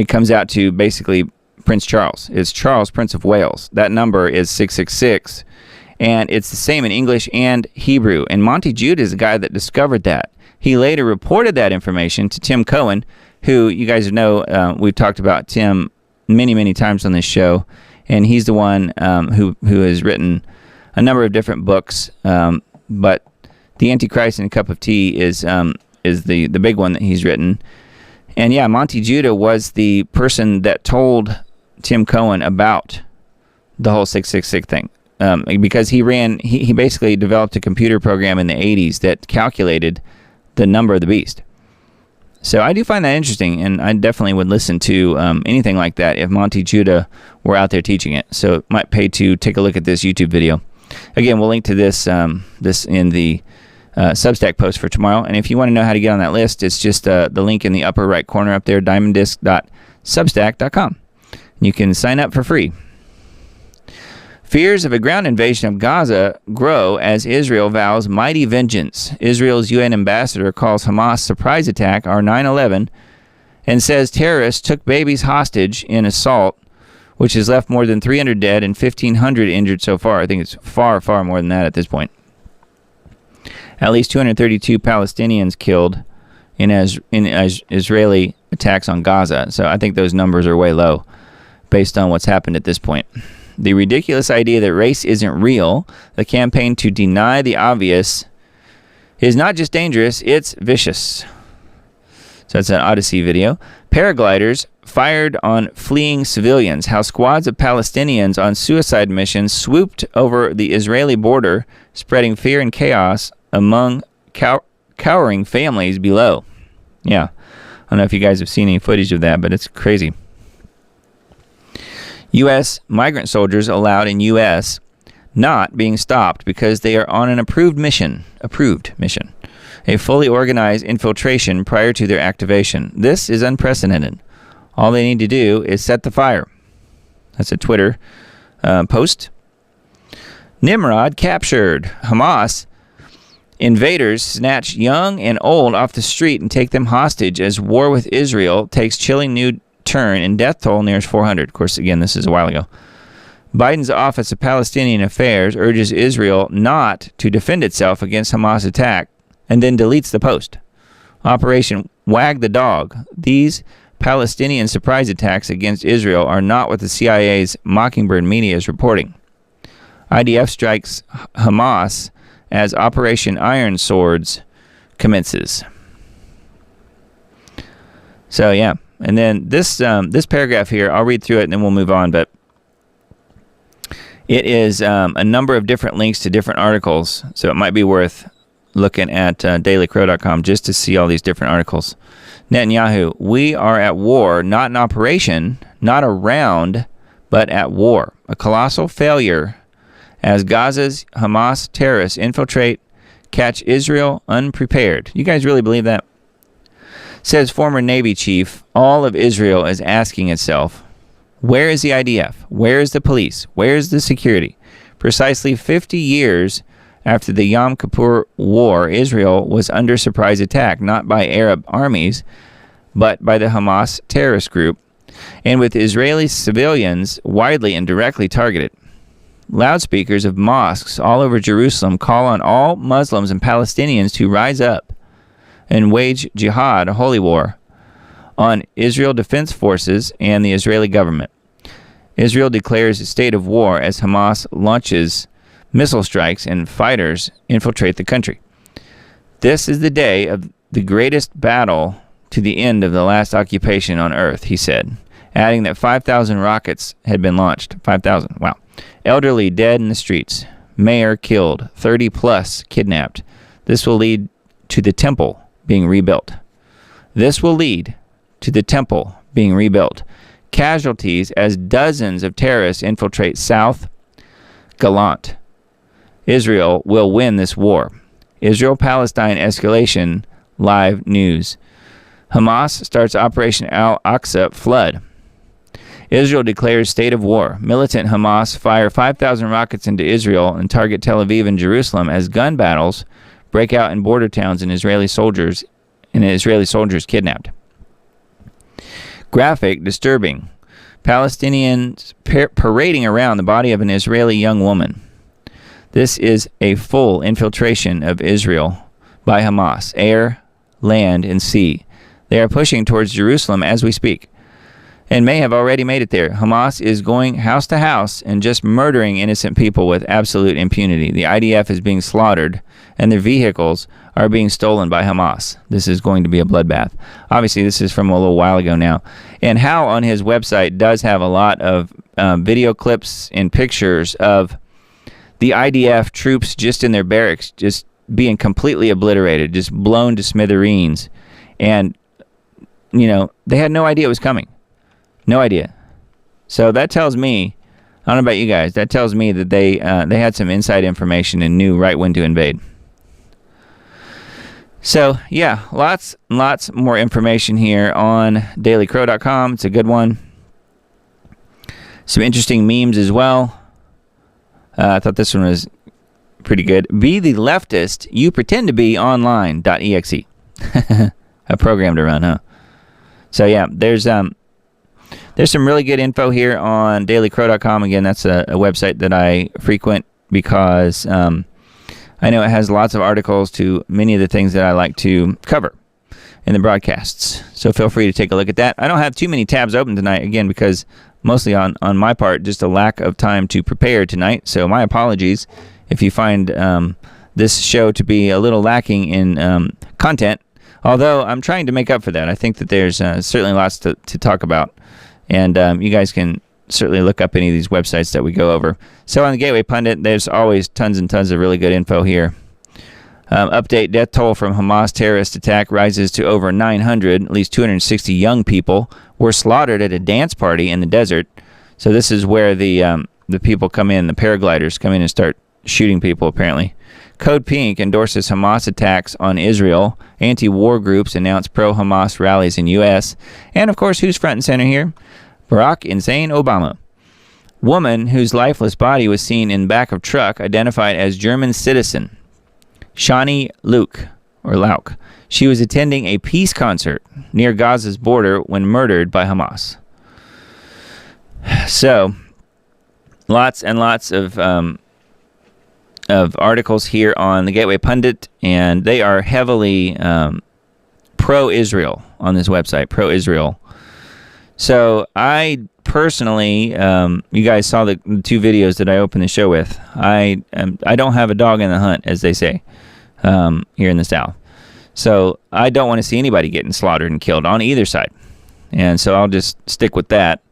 comes out to basically Prince Charles. It's Charles, Prince of Wales. That number is 666. And it's the same in English and Hebrew. And Monty Judah is the guy that discovered that. He later reported that information to Tim Cohen, who you guys know, we've talked about Tim many, many times on this show. And he's the one who has written a number of different books. But The Antichrist and a Cup of Tea is the big one that he's written. And yeah, Monty Judah was the person that told Tim Cohen about the whole 666 thing. Because he basically developed a computer program in the 80s that calculated the number of the beast. So I do find that interesting, and I definitely would listen to anything like that if Monty Judah were out there teaching it. So it might pay to take a look at this YouTube video. Again, we'll link to this in the Substack post for tomorrow. And if you want to know how to get on that list, it's just the link in the upper right corner up there, diamonddisc.substack.com. You can sign up for free. Fears of a ground invasion of Gaza grow as Israel vows mighty vengeance. Israel's UN ambassador calls Hamas surprise attack our 9/11 and says terrorists took babies hostage in assault, which has left more than 300 dead and 1,500 injured so far. I think it's far, far more than that at this point. At least 232 Palestinians killed in Israeli attacks on Gaza. So I think those numbers are way low based on what's happened at this point. The ridiculous idea that race isn't real, the campaign to deny the obvious, is not just dangerous, it's vicious. So that's an Odyssey video. Paragliders fired on fleeing civilians. How squads of Palestinians on suicide missions swooped over the Israeli border, spreading fear and chaos among cowering families below. Yeah, I don't know if you guys have seen any footage of that, but it's crazy. U.S. migrant soldiers allowed in U.S. not being stopped because they are on an approved mission, a fully organized infiltration prior to their activation. This is unprecedented. All they need to do is set the fire. That's a Twitter post. Nimrod captured. Hamas invaders snatch young and old off the street and take them hostage as war with Israel takes chilling new turn and death toll nears 400. Of course, again, this is a while ago. Biden's Office of Palestinian Affairs urges Israel not to defend itself against Hamas attack and then deletes the post. Operation Wag the Dog. These Palestinian surprise attacks against Israel are not what the CIA's Mockingbird media is reporting. IDF strikes Hamas as Operation Iron Swords commences. So yeah, and then this paragraph here, I'll read through it and then we'll move on. But it is a number of different links to different articles, so it might be worth looking at dailycrow.com just to see all these different articles. Netanyahu, we are at war, not in operation, not around, but at war. A colossal failure as Gaza's Hamas terrorists infiltrate, catch Israel unprepared. You guys really believe that? Says former Navy chief, all of Israel is asking itself, where is the IDF? Where is the police? Where is the security? Precisely 50 years after the Yom Kippur War, Israel was under surprise attack, not by Arab armies, but by the Hamas terrorist group, and with Israeli civilians widely and directly targeted. Loudspeakers of mosques all over Jerusalem call on all Muslims and Palestinians to rise up and wage jihad, a holy war, on Israel Defense Forces and the Israeli government. Israel declares a state of war as Hamas launches missile strikes and fighters infiltrate the country. This is the day of the greatest battle to the end of the last occupation on earth, he said, adding that 5,000 rockets had been launched. 5,000, wow. Elderly dead in the streets. Mayor killed. 30 plus kidnapped. This will lead to the temple being rebuilt. This will lead to the temple being rebuilt. Casualties as dozens of terrorists infiltrate South Galant. Israel will win this war. Israel-Palestine escalation live news. Hamas starts Operation Al-Aqsa flood. Israel declares state of war. Militant Hamas fire 5,000 rockets into Israel and target Tel Aviv and Jerusalem as gun battles break out in border towns and Israeli soldiers kidnapped. Graphic, disturbing. Palestinians parading around the body of an Israeli young woman. This is a full infiltration of Israel by Hamas, air, land, and sea. They are pushing towards Jerusalem as we speak, and may have already made it there. Hamas is going house to house and just murdering innocent people with absolute impunity. The IDF is being slaughtered, and their vehicles are being stolen by Hamas. This is going to be a bloodbath. Obviously, this is from a little while ago now. And Hal on his website does have a lot of video clips and pictures of the IDF troops just in their barracks, just being completely obliterated, just blown to smithereens. And, you know, they had no idea it was coming. No idea. So that tells me, I don't know about you guys, that tells me that they had some inside information and knew right when to invade. So, yeah, lots more information here on dailycrow.com. It's a good one. Some interesting memes as well. I thought this one was pretty good. Be the leftist you pretend to be online.exe. A program to run, huh? So, yeah, there's some really good info here on dailycrow.com. Again, that's a website that I frequent because I know it has lots of articles to many of the things that I like to cover in the broadcasts. So feel free to take a look at that. I don't have too many tabs open tonight, again, because mostly on my part, just a lack of time to prepare tonight. So my apologies if you find this show to be a little lacking in content, although I'm trying to make up for that. I think that there's certainly lots to talk about. And you guys can certainly look up any of these websites that we go over. So on the Gateway Pundit, there's always tons and tons of really good info here. Update, death toll from Hamas terrorist attack rises to over 900. At least 260 young people were slaughtered at a dance party in the desert. So this is where the the people come in, the paragliders come in and start shooting people, apparently. Code Pink endorses Hamas attacks on Israel. Anti-war groups announce pro-Hamas rallies in U.S. And, of course, who's front and center here? Barack Insane Obama. Woman whose lifeless body was seen in back of truck identified as German citizen Shani Lauk. She was attending a peace concert near Gaza's border when murdered by Hamas. So, lots and lots of articles here on the Gateway Pundit, and they are heavily pro-Israel on this website, pro-Israel. So I personally, you guys saw the 2 videos that I opened the show with. I don't have a dog in the hunt, as they say here in the South. So I don't want to see anybody getting slaughtered and killed on either side. And so I'll just stick with that.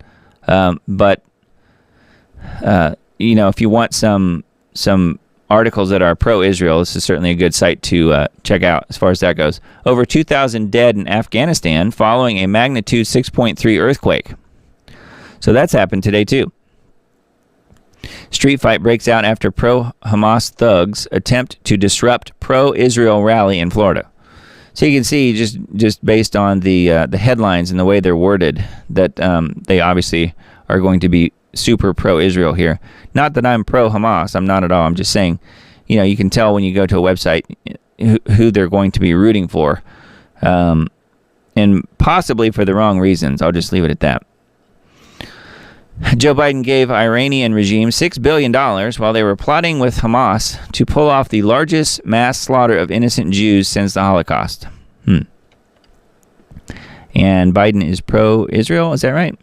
But if you want some articles that are pro-Israel, this is certainly a good site to check out as far as that goes. Over 2,000 dead in Afghanistan following a magnitude 6.3 earthquake. So that's happened today too. Street fight breaks out after pro-Hamas thugs attempt to disrupt pro-Israel rally in Florida. So you can see, just based on the headlines and the way they're worded, that they obviously are going to be super pro-Israel here. Not that I'm pro-Hamas. I'm not at all. I'm just saying, you can tell when you go to a website who they're going to be rooting for, and possibly for the wrong reasons. I'll just leave it at that. Joe Biden gave Iranian regime $6 billion while they were plotting with Hamas to pull off the largest mass slaughter of innocent Jews since the Holocaust. And Biden is pro-Israel, is that right?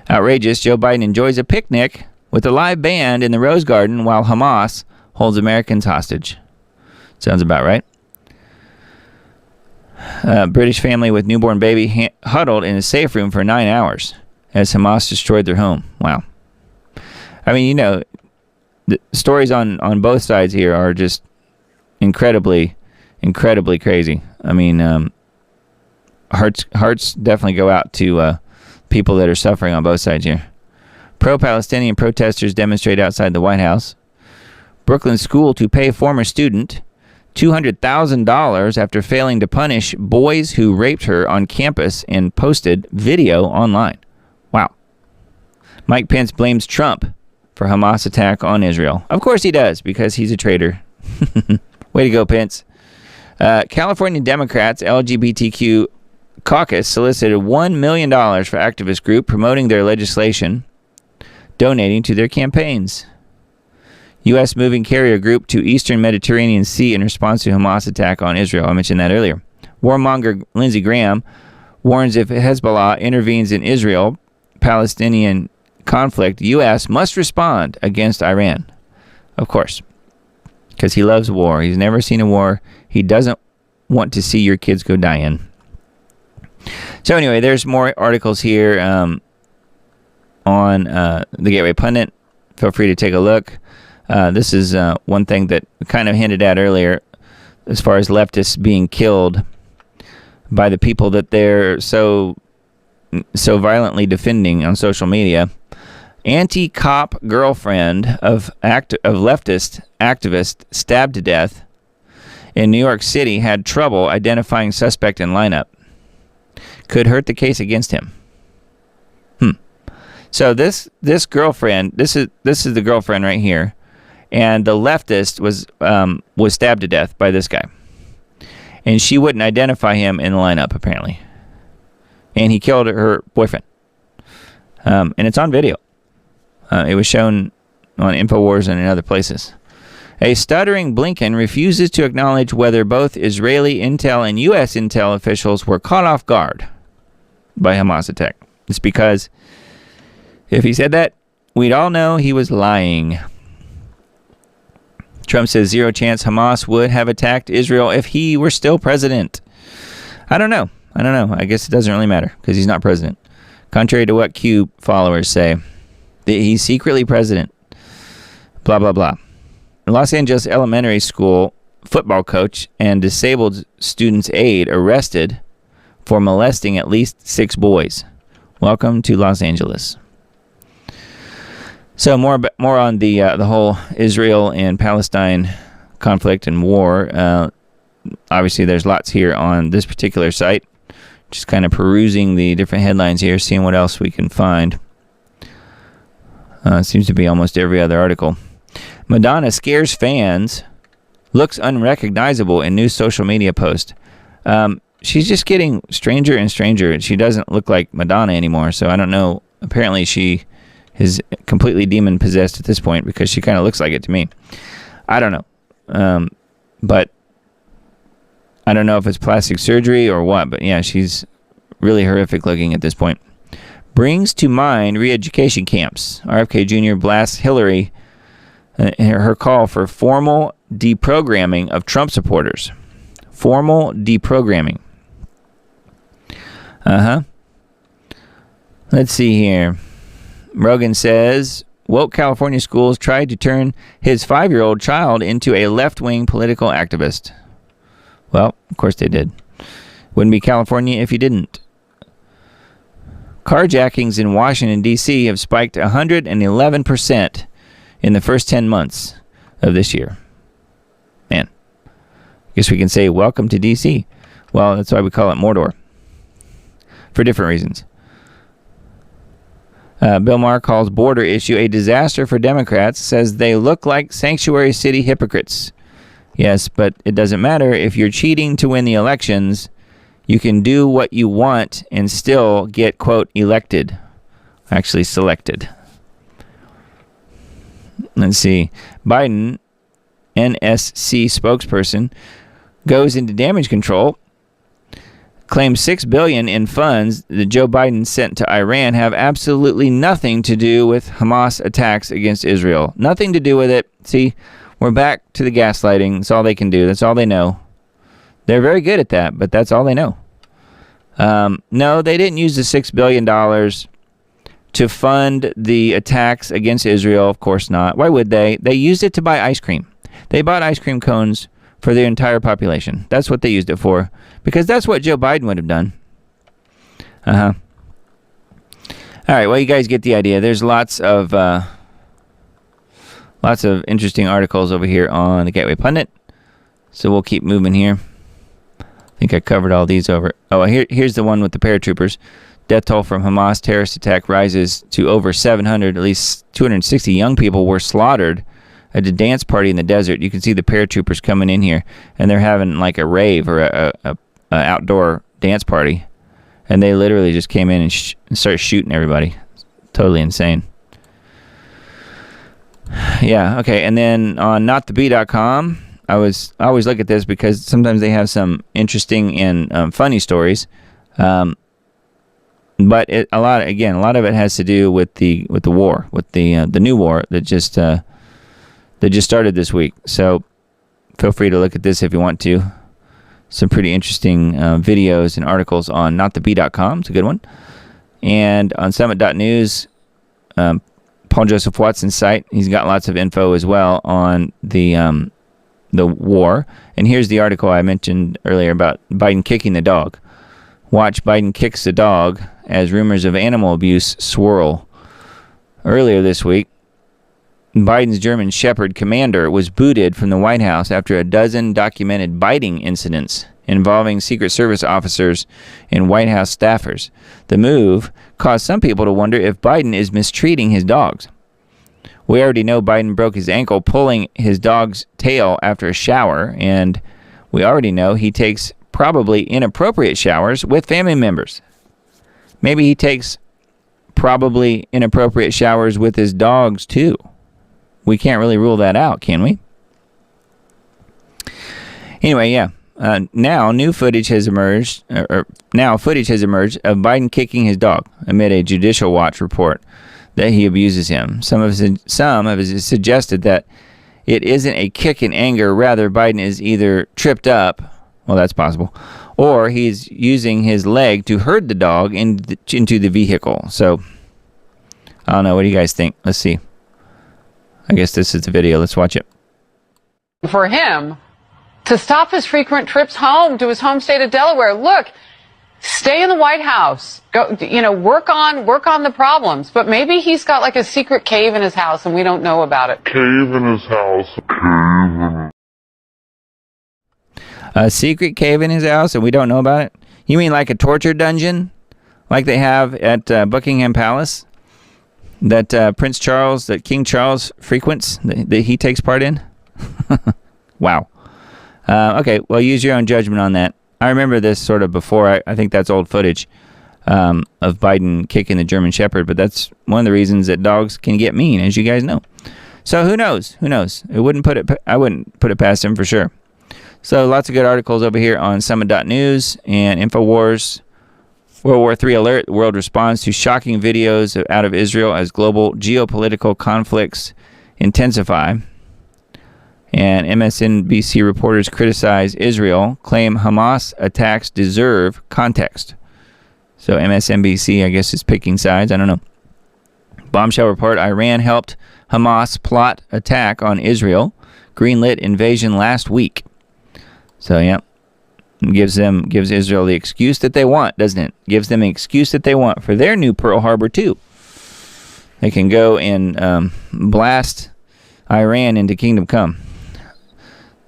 Outrageous. Joe Biden enjoys a picnic with a live band in the Rose Garden while Hamas holds Americans hostage. Sounds about right. British family with newborn baby huddled in a safe room for 9 hours as Hamas destroyed their home. Wow. I mean, the stories on both sides here are just incredibly crazy. I mean, hearts definitely go out to people that are suffering on both sides here. Pro-Palestinian protesters demonstrate outside the White House. Brooklyn school to pay former student $200,000 after failing to punish boys who raped her on campus and posted video online. Wow. Mike Pence blames Trump for Hamas attack on Israel. Of course he does, because he's a traitor. Way to go, Pence. California Democrats LGBTQ caucus solicited $1 million for activist group promoting their legislation, donating to their campaigns. U.S. moving carrier group to eastern Mediterranean Sea in response to Hamas attack on Israel. I mentioned that earlier. Warmonger Lindsey Graham warns if Hezbollah intervenes in Israel-Palestinian conflict, U.S. must respond against Iran. Of course, because he loves war. He's never seen a war he doesn't want to see your kids go die in. So anyway, there's more articles here on the Gateway Pundit. Feel free to take a look. This is one thing that we kind of hinted at earlier as far as leftists being killed by the people that they're so violently defending on social media. Anti-cop girlfriend of leftist activist stabbed to death in New York City had trouble identifying suspect in lineup. Could hurt the case against him. So this girlfriend, this is the girlfriend right here, and the leftist was stabbed to death by this guy, and she wouldn't identify him in the lineup apparently, and he killed her boyfriend, and it's on video. It was shown on InfoWars and in other places. A stuttering Blinken refuses to acknowledge whether both Israeli intel and U.S. intel officials were caught off guard by Hamas attack. It's because if he said that, we'd all know he was lying. Trump says zero chance Hamas would have attacked Israel if he were still president. I don't know. I guess it doesn't really matter because he's not president. Contrary to what Q followers say, he's secretly president. Blah, blah, blah. Los Angeles Elementary School football coach and disabled student's aide arrested for molesting at least 6 boys. Welcome to Los Angeles. So more on the whole Israel and Palestine conflict and war. Obviously, there's lots here on this particular site. Just kind of perusing the different headlines here, seeing what else we can find. Seems to be almost every other article. Madonna scares fans, looks unrecognizable in new social media post. She's just getting stranger and stranger. She doesn't look like Madonna anymore, so I don't know. Apparently she is completely demon-possessed at this point because she kind of looks like it to me. I don't know. But I don't know if it's plastic surgery or what, but yeah, she's really horrific looking at this point. Brings to mind re-education camps. RFK Jr. blasts Hillary her call for formal deprogramming of Trump supporters. Formal deprogramming. Let's see here. Rogan says, woke California schools tried to turn his 5-year-old child into a left-wing political activist. Well, of course they did. Wouldn't be California if you didn't. Carjackings in Washington, D.C. have spiked 111% in the first 10 months of this year. Man, I guess we can say welcome to D.C. Well, that's why we call it Mordor. For different reasons. Bill Maher calls border issue a disaster for Democrats, says they look like sanctuary city hypocrites. Yes, but it doesn't matter if you're cheating to win the elections. You can do what you want and still get, quote, elected. Actually selected. Let's see. Biden, NSC spokesperson, goes into damage control. Claims $6 billion in funds that Joe Biden sent to Iran have absolutely nothing to do with Hamas attacks against Israel. Nothing to do with it. See, we're back to the gaslighting. That's all they can do. That's all they know. They're very good at that, but that's all they know. No, they didn't use the $6 billion to fund the attacks against Israel. Of course not. Why would they? They used it to buy ice cream. They bought ice cream cones for their entire population. That's what they used it for. Because that's what Joe Biden would have done. All right, well, you guys get the idea. There's lots of interesting articles over here on the Gateway Pundit. So we'll keep moving here. I think I covered all these over. Oh, here's the one with the paratroopers. Death toll from Hamas terrorist attack rises to over 700. At least 260 young people were slaughtered at a dance party in the desert. You can see the paratroopers coming in here, and they're having like a rave or a outdoor dance party, and they literally just came in and started shooting everybody. Totally insane. Yeah, okay. And then on notthebee.com, I always look at this because sometimes they have some interesting and funny stories. But a lot of it has to do with the war, with the new war that just started this week. So feel free to look at this if you want to. Some pretty interesting videos and articles on notthebee.com. It's a good one. And on summit.news, Paul Joseph Watson's site, he's got lots of info as well on the war. And here's the article I mentioned earlier about Biden kicking the dog. Watch Biden kicks the dog as rumors of animal abuse swirl. Earlier this week, Biden's German Shepherd commander was booted from the White House after a dozen documented biting incidents involving Secret Service officers and White House staffers. The move caused some people to wonder if Biden is mistreating his dogs. We already know Biden broke his ankle pulling his dog's tail after a shower, and we already know he takes probably inappropriate showers with family members. Maybe he takes probably inappropriate showers with his dogs too. We can't really rule that out, can we? Anyway, yeah. Now footage has emerged of Biden kicking his dog amid a Judicial Watch report that he abuses him. Some have suggested that it isn't a kick in anger. Rather, Biden is either tripped up, well, that's possible, or he's using his leg to herd the dog into the vehicle. So, I don't know. What do you guys think? Let's see. I guess this is the video. Let's watch it. For him to stop his frequent trips home to his home state of Delaware. Look, stay in the White House. Go, work on the problems. But maybe he's got like a secret cave in his house and we don't know about it. Cave in his house. A secret cave in his house and we don't know about it? You mean like a torture dungeon? Like they have at Buckingham Palace? That King Charles frequents? That he takes part in? Wow. Okay, well, use your own judgment on that. I remember this sort of before. I think that's old footage of Biden kicking the German Shepherd, but that's one of the reasons that dogs can get mean, as you guys know. So who knows? Who knows? I wouldn't put it past him for sure. So lots of good articles over here on Summit.news and InfoWars. World War III alert. The world responds to shocking videos out of Israel as global geopolitical conflicts intensify. And MSNBC reporters criticize Israel, claim Hamas attacks deserve context. So MSNBC, I guess, is picking sides. I don't know. Bombshell report, Iran helped Hamas plot attack on Israel. Greenlit invasion last week. So, yeah. Gives Israel the excuse that they want, doesn't it? Gives them an excuse that they want for their new Pearl Harbor, too. They can go and blast Iran into Kingdom Come.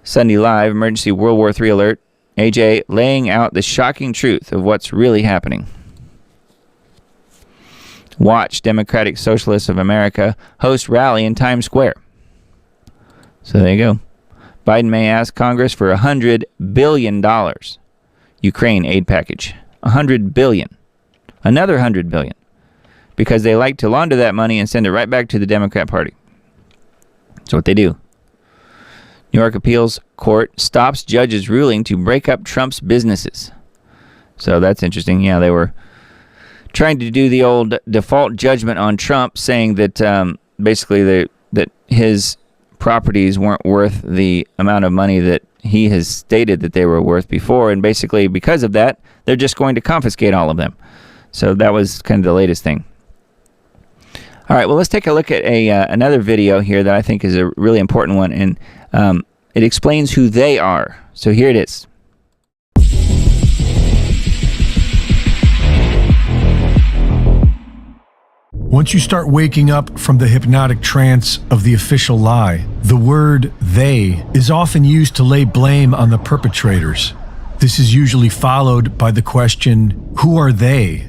Sunday Live, emergency World War III alert. AJ laying out the shocking truth of what's really happening. Watch Democratic Socialists of America host rally in Times Square. So there you go. Biden may ask Congress for $100 billion Ukraine aid package. $100 billion. Another $100 billion. Because they like to launder that money and send it right back to the Democrat Party. That's what they do. New York Appeals Court stops judge's ruling to break up Trump's businesses. So that's interesting. Yeah, they were trying to do the old default judgment on Trump, saying that basically that his properties weren't worth the amount of money that he has stated that they were worth before, and basically because of that, they're just going to confiscate all of them. So that was kind of the latest thing. All right, well, let's take a look at another video here that I think is a really important one, and it explains who they are. So here it is. Once you start waking up from the hypnotic trance of the official lie, the word "they" is often used to lay blame on the perpetrators. This is usually followed by the question, who are they?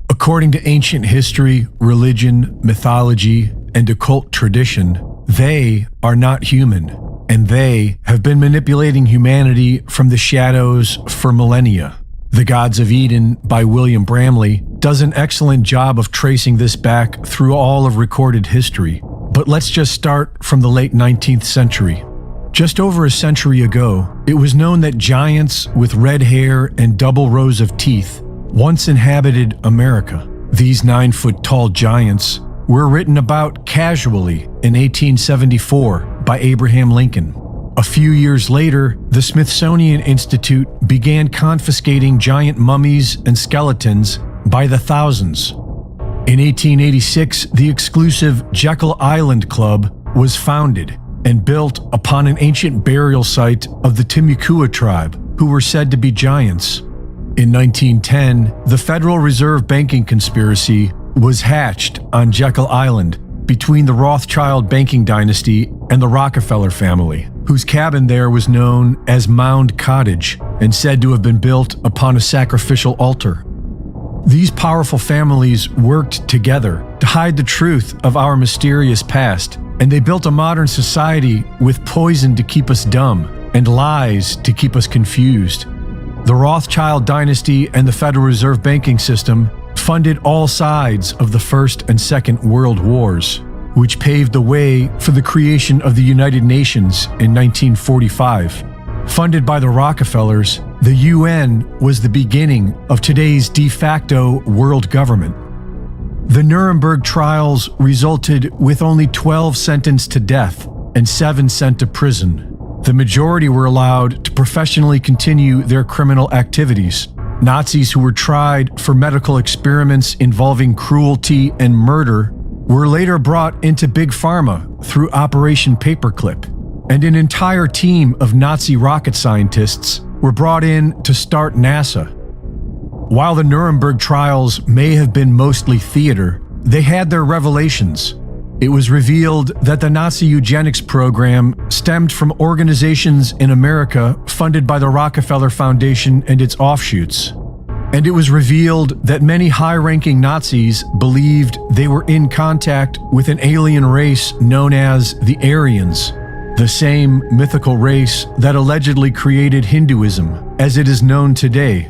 According to ancient history, religion, mythology, and occult tradition, they are not human, and they have been manipulating humanity from the shadows for millennia. The Gods of Eden by William Bramley does an excellent job of tracing this back through all of recorded history. But let's just start from the late 19th century. Just over a century ago, it was known that giants with red hair and double rows of teeth once inhabited America. These 9-foot-tall giants were written about casually in 1874 by Abraham Lincoln. A few years later, the Smithsonian Institute began confiscating giant mummies and skeletons by the thousands. In 1886, the exclusive Jekyll Island Club was founded and built upon an ancient burial site of the Timucua tribe, who were said to be giants. In 1910, the Federal Reserve banking conspiracy was hatched on Jekyll Island between the Rothschild banking dynasty and the Rockefeller family, whose cabin there was known as Mound Cottage and said to have been built upon a sacrificial altar. These powerful families worked together to hide the truth of our mysterious past, and they built a modern society with poison to keep us dumb and lies to keep us confused. The Rothschild dynasty and the Federal Reserve banking system funded all sides of the First and Second World Wars, which paved the way for the creation of the United Nations in 1945. Funded by the Rockefellers, the UN was the beginning of today's de facto world government. The Nuremberg trials resulted with only 12 sentenced to death and 7 sent to prison. The majority were allowed to professionally continue their criminal activities. Nazis who were tried for medical experiments involving cruelty and murder were later brought into Big Pharma through Operation Paperclip, and an entire team of Nazi rocket scientists were brought in to start NASA. While the Nuremberg trials may have been mostly theater, they had their revelations. It was revealed that the Nazi eugenics program stemmed from organizations in America funded by the Rockefeller Foundation and its offshoots. And it was revealed that many high-ranking Nazis believed they were in contact with an alien race known as the Aryans, the same mythical race that allegedly created Hinduism as it is known today.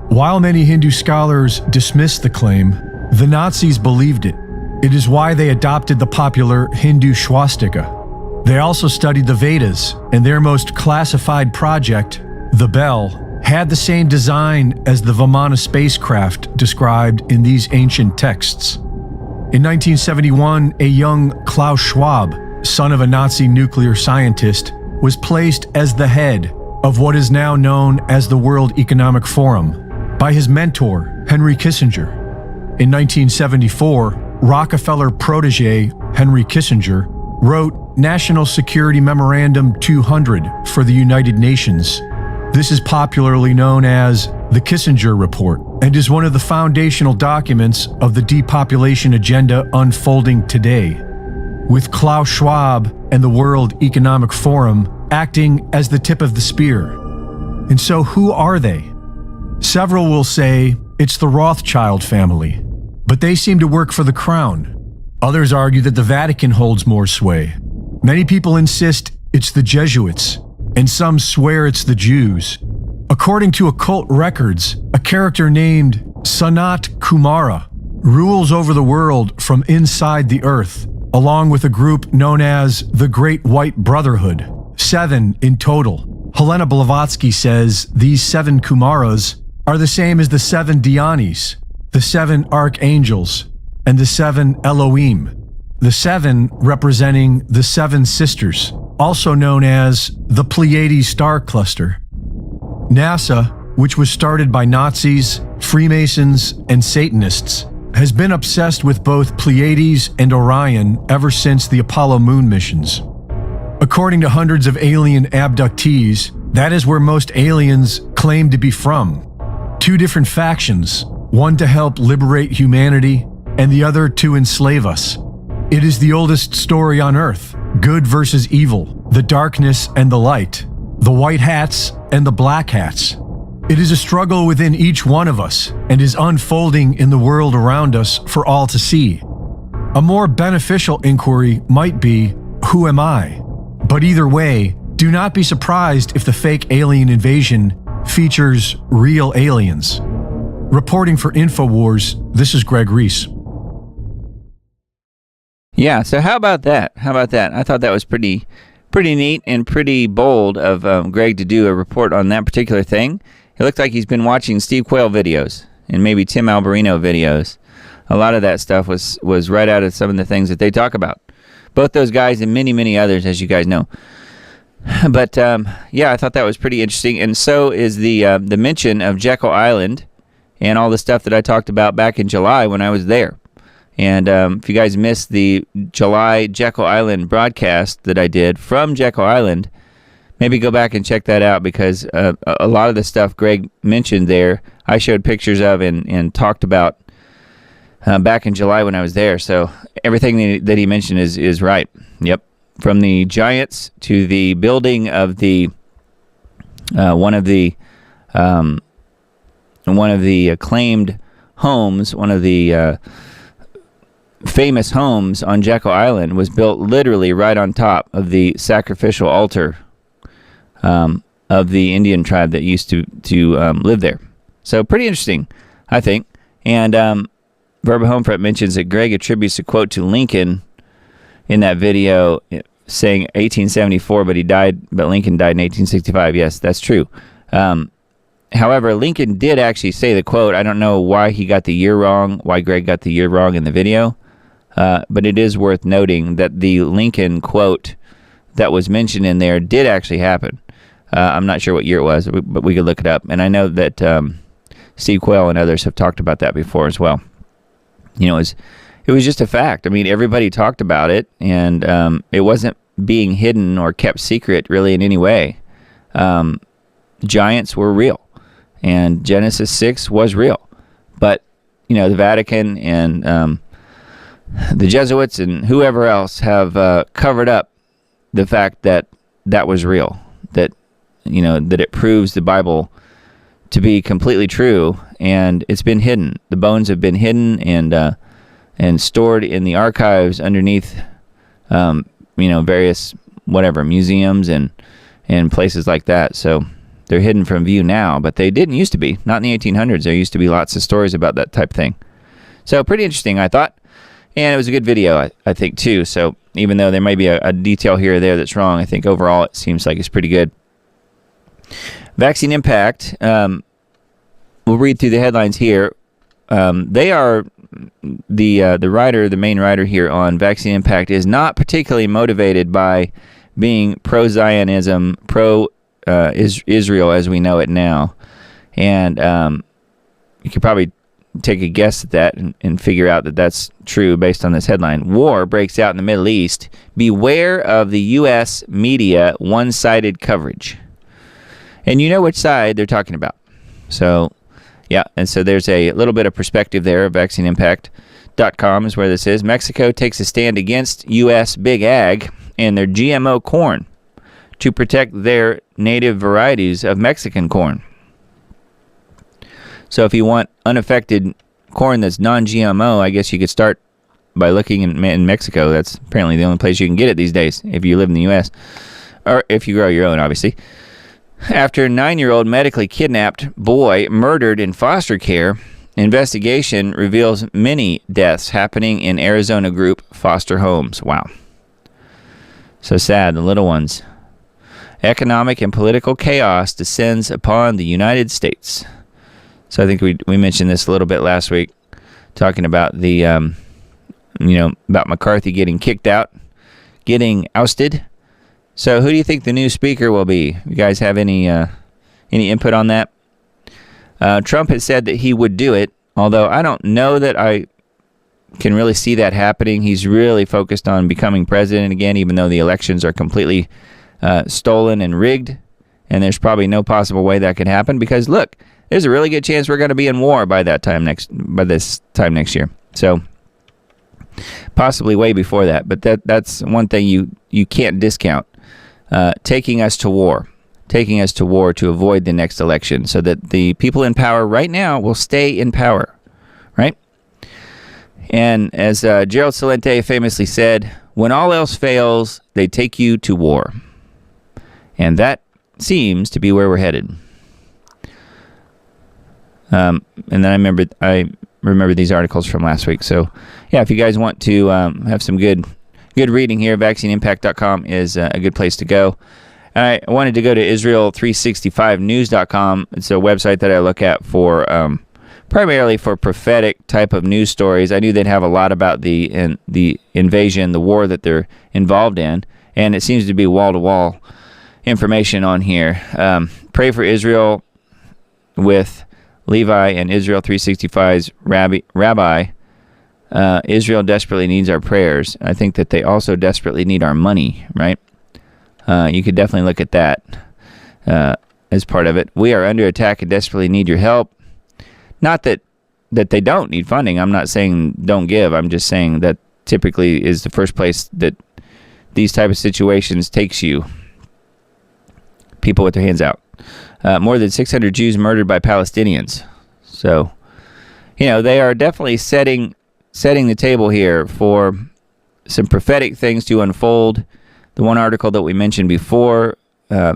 While many Hindu scholars dismissed the claim, the Nazis believed it. It is why they adopted the popular Hindu swastika. They also studied the Vedas, and their most classified project, the Bell, had the same design as the Vimana spacecraft described in these ancient texts. In 1971, a young Klaus Schwab, son of a Nazi nuclear scientist, was placed as the head of what is now known as the World Economic Forum by his mentor, Henry Kissinger. In 1974, Rockefeller protege Henry Kissinger wrote National Security Memorandum 200 for the United Nations. This is popularly known as the Kissinger Report and is one of the foundational documents of the depopulation agenda unfolding today, with Klaus Schwab and the World Economic Forum acting as the tip of the spear. And so who are they? Several will say it's the Rothschild family, but they seem to work for the crown. Others argue that the Vatican holds more sway. Many people insist it's the Jesuits, and some swear it's the Jews. According to occult records, a character named Sanat Kumara rules over the world from inside the earth, along with a group known as the Great White Brotherhood, 7 in total. Helena Blavatsky says these 7 Kumaras are the same as the 7 Dhyanis, the 7 archangels, and the 7 Elohim, the 7 representing the 7 sisters, also known as the Pleiades star cluster. NASA, which was started by Nazis, Freemasons, and Satanists, has been obsessed with both Pleiades and Orion ever since the Apollo moon missions. According to hundreds of alien abductees, that is where most aliens claim to be from. 2 different factions, one to help liberate humanity and the other to enslave us. It is the oldest story on Earth, good versus evil, the darkness and the light, the white hats and the black hats. It is a struggle within each one of us and is unfolding in the world around us for all to see. A more beneficial inquiry might be, who am I? But either way, do not be surprised if the fake alien invasion features real aliens. Reporting for InfoWars, this is Greg Reese. Yeah, so how about that? I thought that was pretty neat and pretty bold of Greg to do a report on that particular thing. It looked like he's been watching Steve Quayle videos and maybe Tim Alberino videos. A lot of that stuff was right out of some of the things that they talk about. Both those guys and many, many others, as you guys know. But yeah, I thought that was pretty interesting. And so is the mention of Jekyll Island and all the stuff that I talked about back in July when I was there. And if you guys missed the July Jekyll Island broadcast that I did from Jekyll Island, maybe go back and check that out, because a lot of the stuff Greg mentioned there, I showed pictures of and talked about back in July when I was there. So everything that he mentioned is right. Yep. From the giants to the building of the one of the acclaimed homes, one of the famous homes on Jekyll Island was built literally right on top of the sacrificial altar of the Indian tribe that used to live there. So pretty interesting, I think. And Verba Homefret mentions that Greg attributes a quote to Lincoln in that video, saying 1874, but Lincoln died in 1865. Yes, that's true. However, Lincoln did actually say the quote. I don't know why he got the year wrong, why Greg got the year wrong in the video, but it is worth noting that the Lincoln quote that was mentioned in there did actually happen. I'm not sure what year it was, but we could look it up. And I know that Steve Quayle and others have talked about that before as well. You know, it was just a fact. I mean, everybody talked about it, and it wasn't being hidden or kept secret really in any way. Giants were real. and Genesis 6 was real. But, the Vatican and the Jesuits and whoever else have covered up the fact that that was real, that it proves the Bible to be completely true, and it's been hidden. The bones have been hidden and stored in the archives underneath, various museums and places like that. So they're hidden from view now, but they didn't used to be. Not in the 1800s. There used to be lots of stories about that type of thing. So pretty interesting, I thought. And it was a good video, I think, too. So even though there may be a detail here or there that's wrong, I think overall it seems like it's pretty good. Vaccine Impact. We'll read through the headlines here. They are the main writer here on Vaccine Impact is not particularly motivated by being pro-Zionism, pro-Israel as we know it now. And you could probably take a guess at that and figure out that that's true based on this headline. War breaks out in the Middle East. Beware of the U.S. media one-sided coverage. And you know which side they're talking about. So, yeah, and so there's a little bit of perspective there. VaccineImpact.com is where this is. Mexico takes a stand against U.S. Big Ag and their GMO corn to protect their native varieties of Mexican corn. So if you want unaffected corn that's non-GMO, I guess you could start by looking in Mexico. That's apparently the only place you can get it these days if you live in the U.S. Or if you grow your own, obviously. After a 9-year-old medically kidnapped boy murdered in foster care, investigation reveals many deaths happening in Arizona group foster homes. Wow. So sad, the little ones. Economic and political chaos descends upon the United States. So I think we mentioned this a little bit last week, talking about the, about McCarthy getting kicked out, getting ousted. So who do you think the new speaker will be? You guys have any input on that? Trump has said that he would do it, although I don't know that I can really see that happening. He's really focused on becoming president again, even though the elections are completely stolen and rigged, and there's probably no possible way that could happen because, look, there's a really good chance we're going to be in war by this time next year. So possibly way before that, but that's one thing you can't discount. Taking us to war to avoid the next election so that the people in power right now will stay in power, right? And as Gerald Celente famously said, when all else fails, they take you to war. And that seems to be where we're headed. And then I remember these articles from last week. So, yeah, if you guys want to have some good reading here, vaccineimpact.com is a good place to go. I wanted to go to Israel365news.com. It's a website that I look at for primarily for prophetic type of news stories. I knew they'd have a lot about the invasion, the war that they're involved in, and it seems to be wall-to-wall information on here. Pray for Israel with Levi and Israel 365's rabbi. Israel desperately needs our prayers. I think that they also desperately need our money, right? You could definitely look at that as part of it. We are under attack and desperately need your help. Not that they don't need funding. I'm not saying don't give. I'm just saying that typically is the first place that these type of situations takes you. People with their hands out. More than 600 Jews murdered by Palestinians. So, they are definitely setting the table here for some prophetic things to unfold. The one article that we mentioned before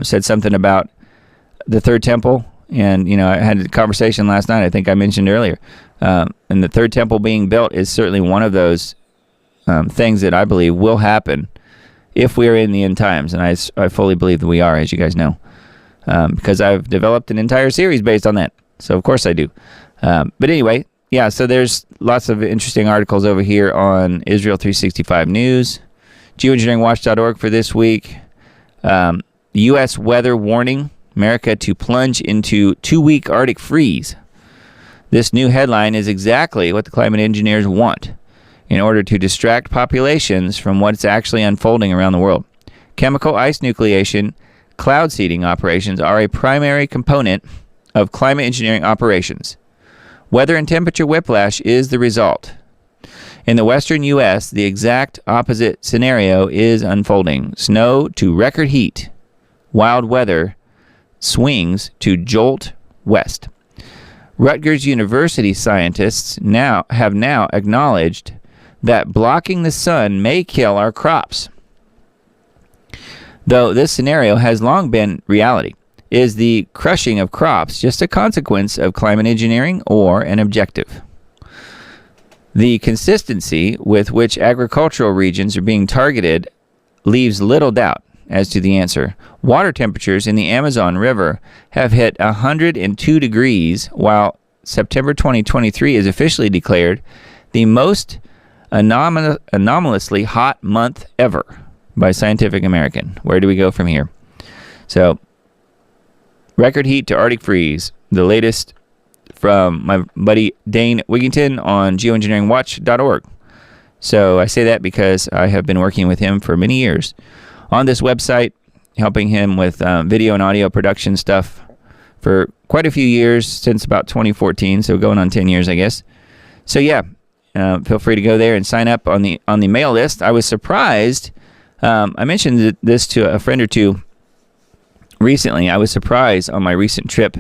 said something about the third temple. And, I had a conversation last night, I think I mentioned earlier. And the third temple being built is certainly one of those things that I believe will happen if we are in the end times. And I fully believe that we are, as you guys know. Because I've developed an entire series based on that. So, of course I do. But anyway, yeah, so there's lots of interesting articles over here on Israel 365 News. Geoengineeringwatch.org for this week. U.S. weather warning, America to plunge into 2-week Arctic freeze. This new headline is exactly what the climate engineers want in order to distract populations from what's actually unfolding around the world. Chemical ice nucleation cloud seeding operations are a primary component of climate engineering operations. Weather and temperature whiplash is the result. In the western U.S., the exact opposite scenario is unfolding. Snow to record heat. Wild weather swings to jolt west. Rutgers University scientists have now acknowledged that blocking the sun may kill our crops. Though this scenario has long been reality, is the crushing of crops just a consequence of climate engineering or an objective? The consistency with which agricultural regions are being targeted leaves little doubt as to the answer. Water temperatures in the Amazon River have hit 102 degrees, while September 2023 is officially declared the most anomalously hot month ever by Scientific American. Where do we go from here? So, record heat to Arctic freeze. The latest from my buddy Dane Wigington on geoengineeringwatch.org. So I say that because I have been working with him for many years on this website, helping him with video and audio production stuff for quite a few years, since about 2014, so going on 10 years, I guess. So yeah, feel free to go there and sign up on the mail list. I was surprised. I mentioned this to a friend or two recently. I was surprised on my recent trip.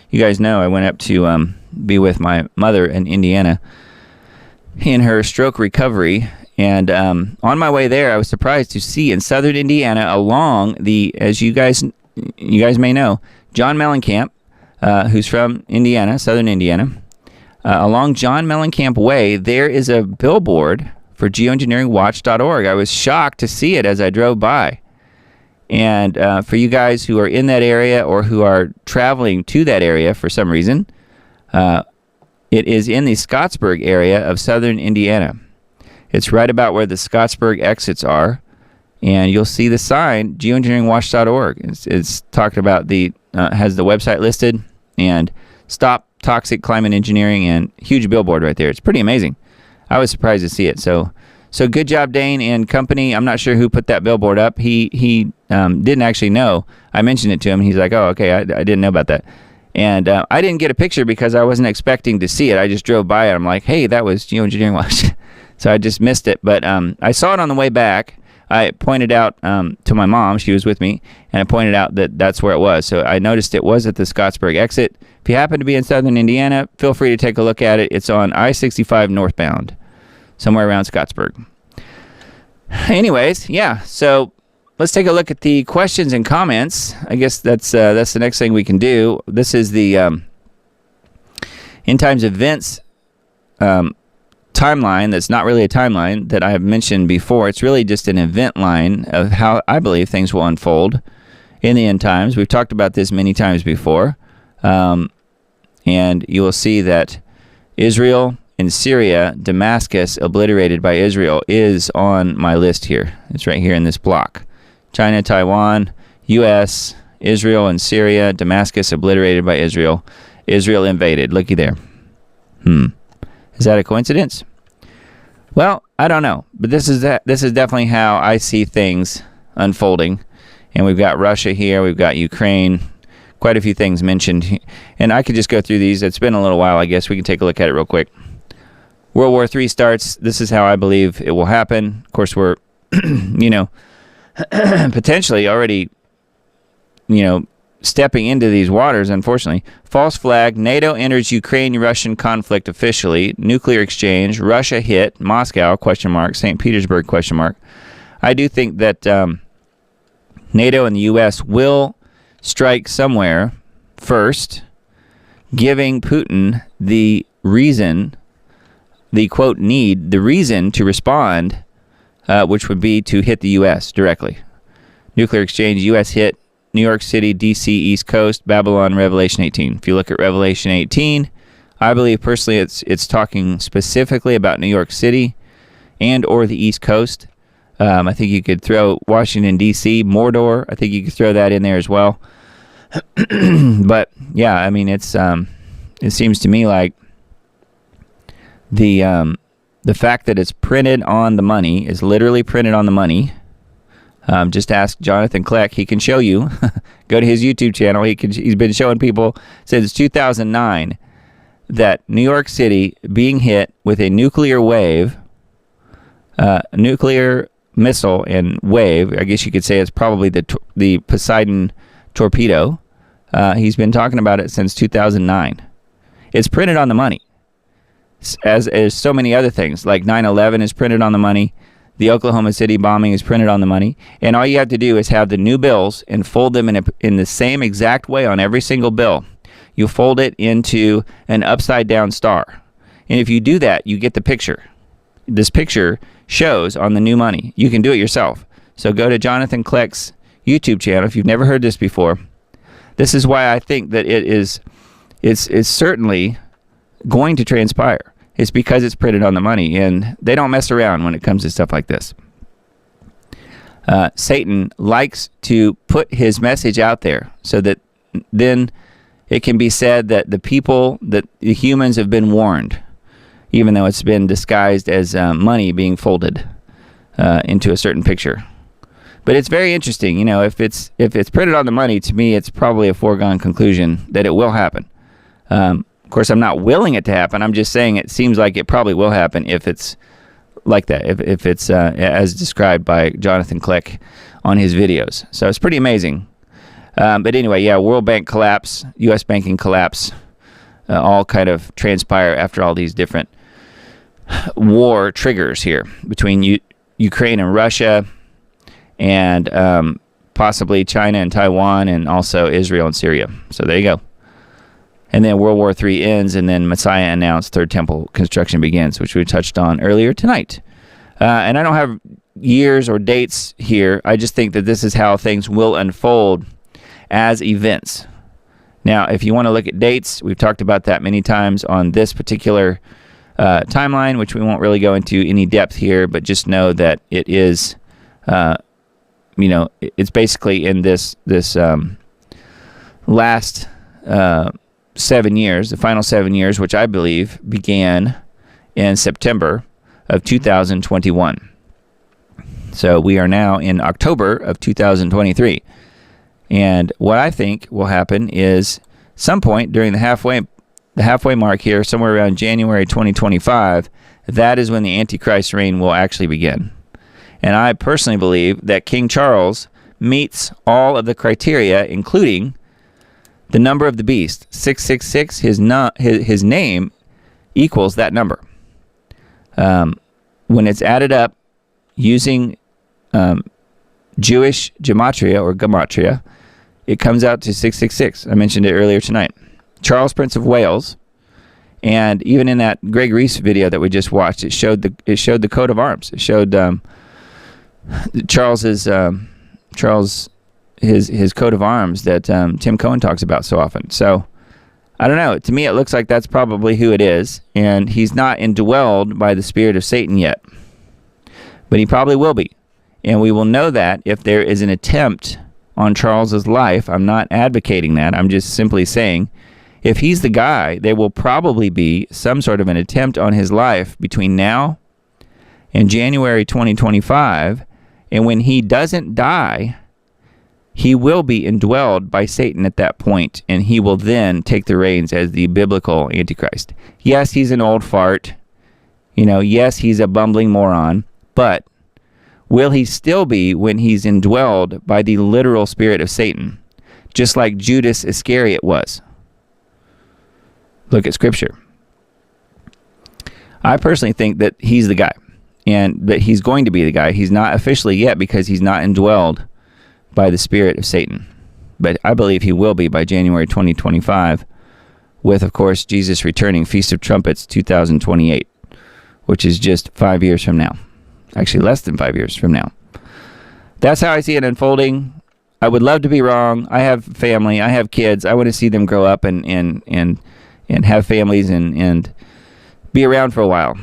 You guys know I went up to be with my mother in Indiana in her stroke recovery. And on my way there, I was surprised to see in southern Indiana along the, as you guys may know, John Mellencamp, who's from Indiana, southern Indiana, along John Mellencamp Way, there is a billboard for geoengineeringwatch.org. I was shocked to see it as I drove by. And for you guys who are in that area or who are traveling to that area for some reason, it is in the Scottsburg area of southern Indiana. It's right about where the Scottsburg exits are, and you'll see the sign, geoengineeringwatch.org. It's talked about has the website listed, and Stop Toxic Climate Engineering, and huge billboard right there. It's pretty amazing. I was surprised to see it. So good job, Dane and company. I'm not sure who put that billboard up. He didn't actually know. I mentioned it to him. He's like, oh, okay, I didn't know about that. And I didn't get a picture because I wasn't expecting to see it. I just drove by it. I'm like, hey, that was Geoengineering Watch. So I just missed it. But I saw it on the way back. I pointed out to my mom, she was with me, and I pointed out that that's where it was. So I noticed it was at the Scottsburg exit. If you happen to be in southern Indiana, feel free to take a look at it. It's on I-65 northbound, somewhere around Scottsburg. Anyways, yeah, so let's take a look at the questions and comments. I guess that's the next thing we can do. This is the End Times Events timeline that's not really a timeline that I have mentioned before. It's really just an event line of how I believe things will unfold in the end times. We've talked about this many times before. And you will see that Israel and Syria, Damascus obliterated by Israel, is on my list here. It's right here in this block. China, Taiwan, U.S., Israel and Syria, Damascus obliterated by Israel. Israel invaded. Looky there. Is that a coincidence? Well, I don't know. But this is definitely how I see things unfolding. And we've got Russia here. We've got Ukraine. Quite a few things mentioned. And I could just go through these. It's been a little while, I guess. We can take a look at it real quick. World War III starts. This is how I believe it will happen. Of course, we're, potentially already, stepping into these waters, unfortunately. False flag. NATO enters Ukraine-Russian conflict officially. Nuclear exchange. Russia hit. Moscow, ? St. Petersburg, ? I do think that NATO and the U.S. will strike somewhere first, giving Putin the reason, the quote need, the reason to respond, which would be to hit the U.S. directly. Nuclear exchange, U.S. hit New York City, D.C., East Coast, Babylon, Revelation 18. If you look at Revelation 18, I believe personally it's talking specifically about New York City and or the East Coast. I think you could throw Washington, D.C., Mordor. I think you could throw that in there as well. But yeah, I mean, it seems to me like the fact that it's printed on the money, is literally printed on the money, Just ask Jonathan Kleck. He can show you. Go to his YouTube channel. He's been showing people since 2009 that New York City being hit with a nuclear wave, nuclear missile and wave. I guess you could say it's probably the Poseidon torpedo. He's been talking about it since 2009. It's printed on the money, as so many other things, like 9/11 is printed on the money. The Oklahoma City bombing is printed on the money. And all you have to do is have the new bills and fold them in the same exact way on every single bill. You fold it into an upside down star. And if you do that, you get the picture. This picture shows on the new money. You can do it yourself. So go to Jonathan Kleck's YouTube channel if you've never heard this before. This is why I think that it's certainly going to transpire. It's because it's printed on the money, and they don't mess around when it comes to stuff like this. Satan likes to put his message out there so that then it can be said that the humans have been warned, even though it's been disguised as money being folded into a certain picture. But it's very interesting, if it's printed on the money, to me, it's probably a foregone conclusion that it will happen. Of course, I'm not willing it to happen. I'm just saying it seems like it probably will happen if it's like that, if it's as described by Jonathan Kleck on his videos. So it's pretty amazing. But anyway, yeah, World Bank collapse, U.S. banking collapse, all kind of transpire after all these different war triggers here between Ukraine and Russia, and possibly China and Taiwan, and also Israel and Syria. So there you go. And then World War III ends, and then Messiah announced Third Temple construction begins, which we touched on earlier tonight. And I don't have years or dates here. I just think that this is how things will unfold as events. Now, if you want to look at dates, we've talked about that many times on this particular timeline, which we won't really go into any depth here, but just know that it is, it's basically in this last 7 years, the final 7 years, which I believe began in September of 2021. So we are now in October of 2023. And what I think will happen is some point during the halfway mark here, somewhere around January 2025, that is when the Antichrist reign will actually begin. And I personally believe that King Charles meets all of the criteria, including the number of the beast, 666. His name equals that number. When it's added up using Jewish gematria or gematria, it comes out to 666. I mentioned it earlier tonight. Charles, Prince of Wales, and even in that Greg Reese video that we just watched, it showed the coat of arms. It showed Charles his coat of arms that Tim Cohen talks about so often. So I don't know. To me, it looks like that's probably who it is, and he's not indwelled by the spirit of Satan yet, but he probably will be, and we will know that if there is an attempt on Charles's life. I'm not advocating that. I'm just simply saying, if he's the guy, there will probably be some sort of an attempt on his life between now and January 2025, and when he doesn't die, he will be indwelled by Satan at that point, and he will then take the reins as the biblical Antichrist. Yes, he's an old fart. Yes, he's a bumbling moron, but will he still be when he's indwelled by the literal spirit of Satan, just like Judas Iscariot was? Look at Scripture. I personally think that he's the guy, and that he's going to be the guy. He's not officially yet because he's not indwelled by the spirit of Satan. But I believe he will be by January 2025, with, of course, Jesus returning, Feast of Trumpets 2028, which is just 5 years from now. Actually, less than 5 years from now. That's how I see it unfolding. I would love to be wrong. I have family. I have kids. I want to see them grow up and have families and be around for a while.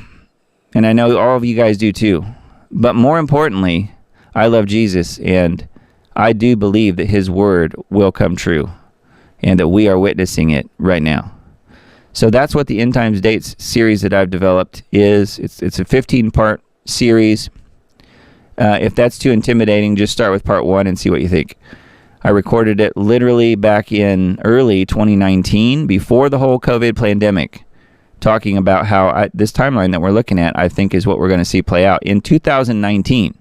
And I know all of you guys do too. But more importantly, I love Jesus, and I do believe that his word will come true, and that we are witnessing it right now. So that's what the End Times Dates series that I've developed is. It's a 15-part series. If that's too intimidating, just start with part 1 and see what you think. I recorded it literally back in early 2019, before the whole COVID pandemic, talking about how this timeline that we're looking at, I think, is what we're going to see play out in 2019.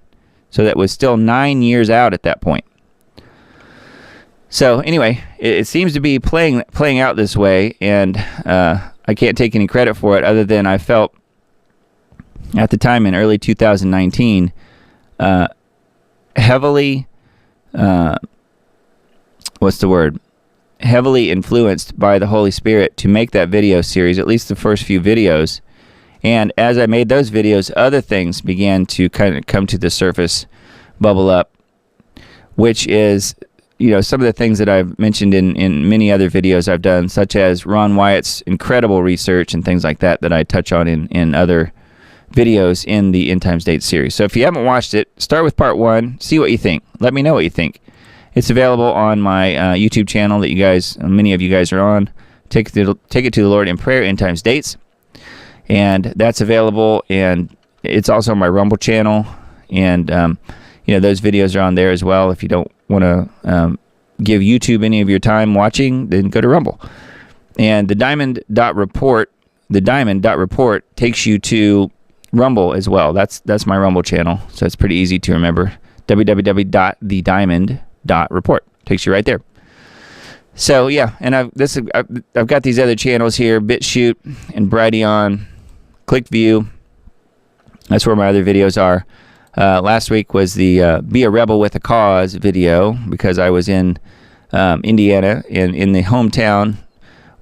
So that was still 9 years out at that point. So anyway, it seems to be playing out this way, and I can't take any credit for it other than I felt at the time in early 2019 heavily heavily influenced by the Holy Spirit to make that video series, at least the first few videos. And as I made those videos, other things began to kind of come to the surface, bubble up, which is, some of the things that I've mentioned in many other videos I've done, such as Ron Wyatt's incredible research and things like that I touch on in other videos in the End Times Dates series. So if you haven't watched it, start with part 1, see what you think. Let me know what you think. It's available on my YouTube channel that many of you guys are on. Take it to the Lord in prayer, End Times Dates. And that's available, and it's also on my Rumble channel. And, those videos are on there as well. If you don't want to give YouTube any of your time watching, then go to Rumble. And the Diamond.report takes you to Rumble as well. That's my Rumble channel, so it's pretty easy to remember. www.thediamond.report takes you right there. So yeah, and I've got these other channels here: BitChute and Brighteon, ClickView. That's where my other videos are. Last week was the "Be a Rebel with a Cause" video, because I was in Indiana, in the hometown.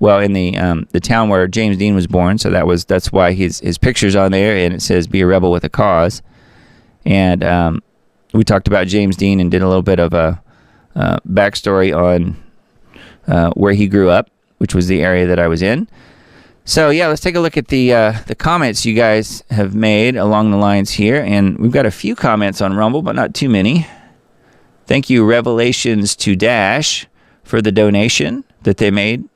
Well, in the town where James Dean was born, so that's why his picture's on there, and it says "Be a Rebel with a Cause." And we talked about James Dean and did a little bit of a backstory on where he grew up, which was the area that I was in. So yeah, let's take a look at the comments you guys have made along the lines here, and we've got a few comments on Rumble, but not too many. Thank you, Revelations to Dash, for the donation that they made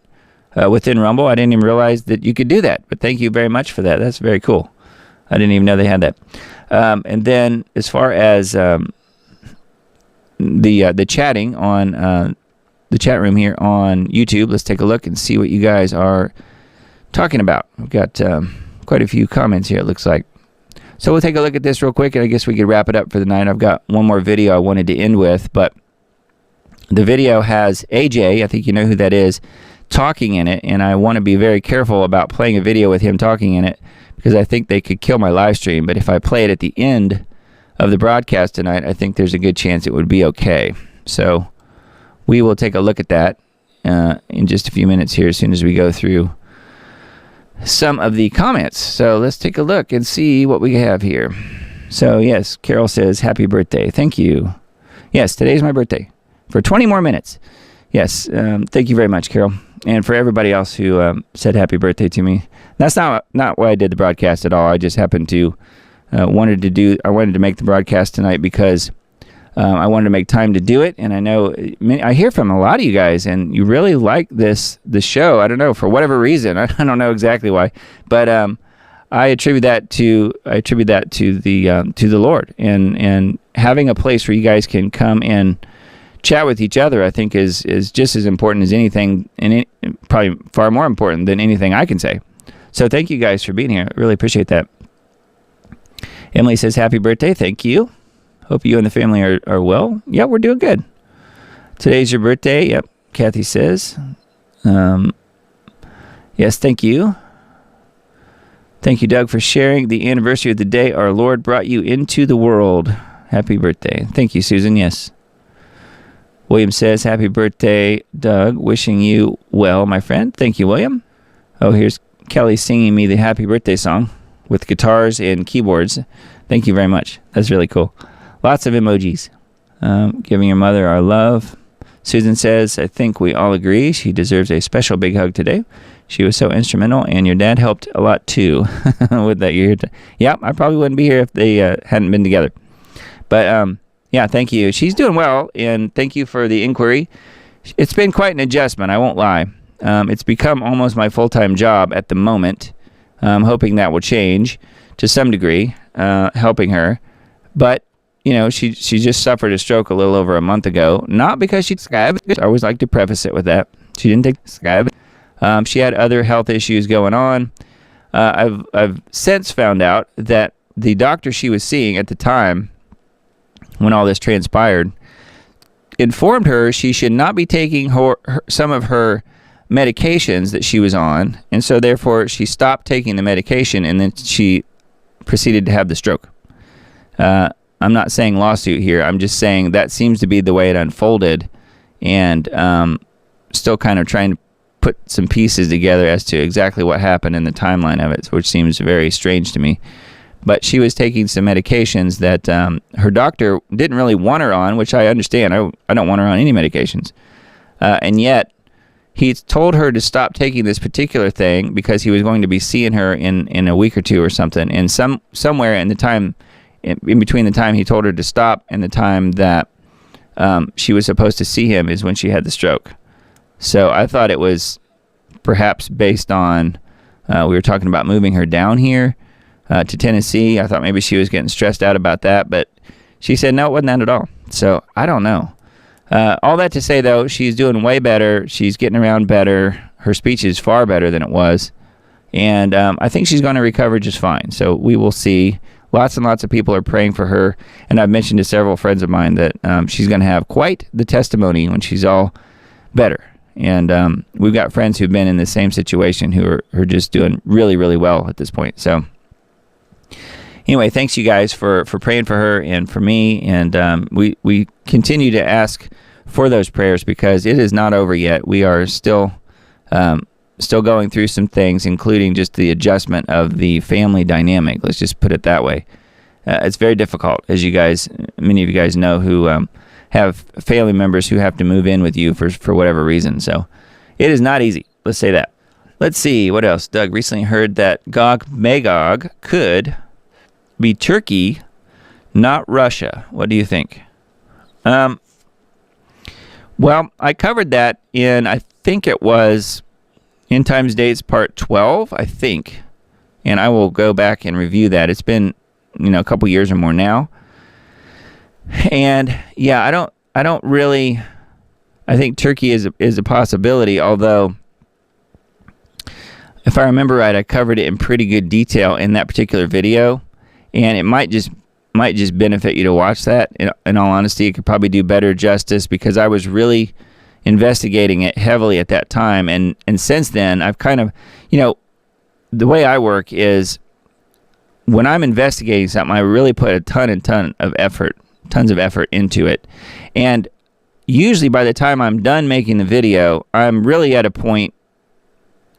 within Rumble. I didn't even realize that you could do that, but thank you very much for that. That's very cool. I didn't even know they had that. And then as far as the chatting on the chat room here on YouTube, let's take a look and see what you guys are talking about. We've got quite a few comments here, it looks like. So we'll take a look at this real quick, and I guess we could wrap it up for the night. I've got one more video I wanted to end with, but the video has AJ, I think you know who that is, talking in it, and I want to be very careful about playing a video with him talking in it, because I think they could kill my live stream. But if I play it at the end of the broadcast tonight, I think there's a good chance it would be okay. So we will take a look at that in just a few minutes here, as soon as we go through some of the comments. So let's take a look and see what we have here. So yes, Carol says, happy birthday. Thank you. Yes, today's my birthday. For 20 more minutes. Yes, thank you very much, Carol. And for everybody else who said happy birthday to me. That's not why I did the broadcast at all. I just happened to I wanted to make the broadcast tonight because I wanted to make time to do it. And I know I hear from a lot of you guys, and you really like the show. I don't know, for whatever reason. I don't know exactly why, but I attribute that to the Lord, and having a place where you guys can come and chat with each other, I think is just as important as anything, and probably far more important than anything I can say. So thank you guys for being here. I really appreciate that. Emily says, happy birthday. Thank you. Hope you and the family are well. Yeah, we're doing good. Today's your birthday. Yep, Kathy says. Yes, thank you. Thank you, Doug, for sharing the anniversary of the day our Lord brought you into the world. Happy birthday. Thank you, Susan. Yes. William says, happy birthday, Doug. Wishing you well, my friend. Thank you, William. Oh, here's Kelly singing me the happy birthday song with guitars and keyboards. Thank you very much. That's really cool. Lots of emojis. Giving your mother our love. Susan says, I think we all agree she deserves a special big hug today. She was so instrumental, and your dad helped a lot too with that year. Yeah, I probably wouldn't be here if they hadn't been together. But yeah, thank you. She's doing well, and thank you for the inquiry. It's been quite an adjustment, I won't lie. It's become almost my full-time job at the moment. I'm hoping that will change to some degree, helping her. But she just suffered a stroke a little over a month ago. Not because she scabbed. I always like to preface it with that. She didn't take scab. She had other health issues going on. I've since found out that the doctor she was seeing at the time, when all this transpired, informed her she should not be taking some of her medications that she was on, and so therefore she stopped taking the medication, and then she proceeded to have the stroke. I'm not saying lawsuit here. I'm just saying that seems to be the way it unfolded, and still kind of trying to put some pieces together as to exactly what happened in the timeline of it, which seems very strange to me. But she was taking some medications that her doctor didn't really want her on, which I understand. I don't want her on any medications. And yet, he told her to stop taking this particular thing because he was going to be seeing her in a week or two or something. And somewhere in the time, in between the time he told her to stop and the time that she was supposed to see him is when she had the stroke. So I thought it was perhaps based on, we were talking about moving her down here to Tennessee. I thought maybe she was getting stressed out about that, but she said no, it wasn't that at all. So I don't know. All that to say, though, she's doing way better. She's getting around better. Her speech is far better than it was. And I think she's going to recover just fine. So we will see. Lots and lots of people are praying for her. And I've mentioned to several friends of mine that she's going to have quite the testimony when she's all better. And we've got friends who've been in the same situation who are just doing really, really well at this point. So anyway, thanks you guys for praying for her and for me. And we continue to ask for those prayers because it is not over yet. We are still going through some things, including just the adjustment of the family dynamic. Let's just put it that way. It's very difficult, as many of you guys know, who have family members who have to move in with you for whatever reason. So it is not easy. Let's say that. Let's see. What else? Doug recently heard that Gog-Magog could be Turkey, not Russia. What do you think? Well, I covered that in, I think it was End Times Dates Part 12, I think. And I will go back and review that. It's been, a couple years or more now. And yeah, I don't really, I think Turkey is a possibility, although if I remember right, I covered it in pretty good detail in that particular video, and it might just benefit you to watch that. In all honesty, it could probably do better justice because I was really investigating it heavily at that time, and since then I've kind of, the way I work is when I'm investigating something, I really put a tons of effort into it. And usually by the time I'm done making the video, I'm really at a point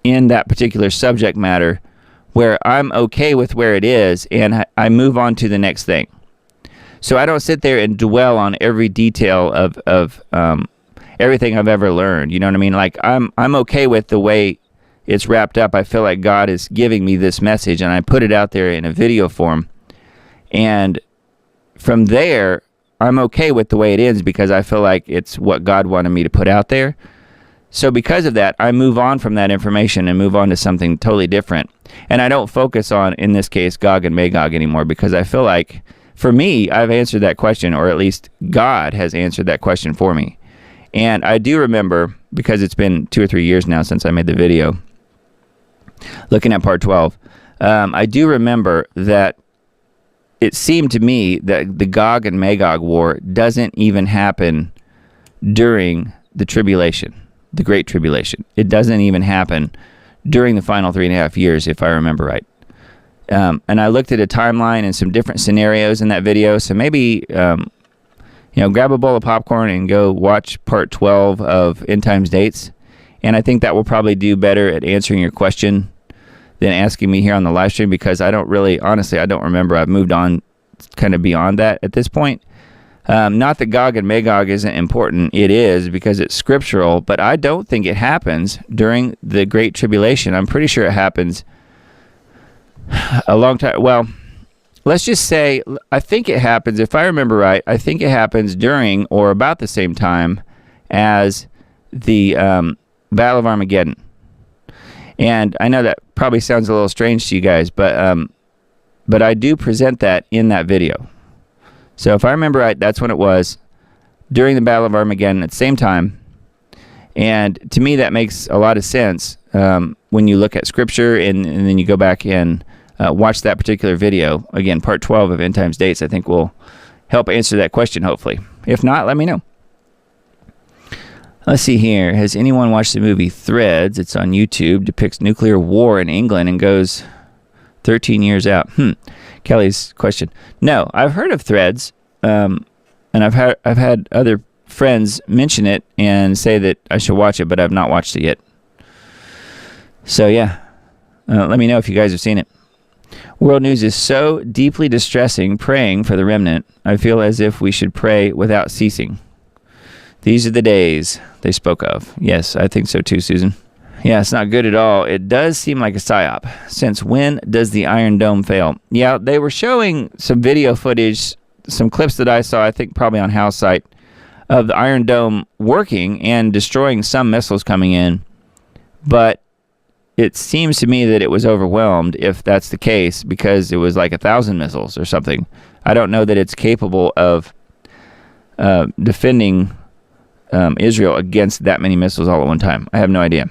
in that particular subject matter where I'm okay with where it is and I move on to the next thing. So I don't sit there and dwell on every detail of everything I've ever learned. You know what I mean? Like I'm okay with the way it's wrapped up. I feel like God is giving me this message and I put it out there in a video form. And from there, I'm okay with the way it ends because I feel like it's what God wanted me to put out there. So because of that, I move on from that information and move on to something totally different. And I don't focus on, in this case, Gog and Magog anymore because I feel like, for me, I've answered that question, or at least God has answered that question for me. And I do remember, because it's been 2 or 3 years now since I made the video, looking at Part 12, I do remember that it seemed to me that the Gog and Magog war doesn't even happen during the tribulation, the Great Tribulation. It doesn't even happen during the final 3.5 years, if I remember right. And I looked at a timeline and some different scenarios in that video. So maybe, grab a bowl of popcorn and go watch Part 12 of End Times Dates. And I think that will probably do better at answering your question than asking me here on the live stream, because I don't really, honestly, I don't remember. I've moved on kind of beyond that at this point. Not that Gog and Magog isn't important. It is, because it's scriptural, but I don't think it happens during the Great Tribulation. I'm pretty sure it happens a long time. Well, let's just say, I think it happens, if I remember right, I think it happens during or about the same time as the Battle of Armageddon. And I know that probably sounds a little strange to you guys, but I do present that in that video. So if I remember right, that's when it was, during the Battle of Armageddon at the same time. And to me, that makes a lot of sense when you look at Scripture and then you go back and watch that particular video. Again, part 12 of End Times Dates, I think will help answer that question, hopefully. If not, let me know. Let's see here. Has anyone watched the movie Threads? It's on YouTube. Depicts nuclear war in England and goes 13 years out. Kelly's question. No, I've heard of Threads, and I've had other friends mention it and say that I should watch it, but I've not watched it yet. So yeah, let me know if you guys have seen it. World news is so deeply distressing. Praying for the remnant. I feel as if we should pray without ceasing. These are the days they spoke of. Yes, I think so too, Susan. Yeah, it's not good at all. It does seem like a psyop. Since when does the Iron Dome fail? Yeah, they were showing some video footage, some clips that I saw, I think probably on Hal's site, of the Iron Dome working and destroying some missiles coming in. But it seems to me that it was overwhelmed, if that's the case, because it was like 1,000 missiles or something. I don't know that it's capable of defending Israel against that many missiles all at one time. I have no idea.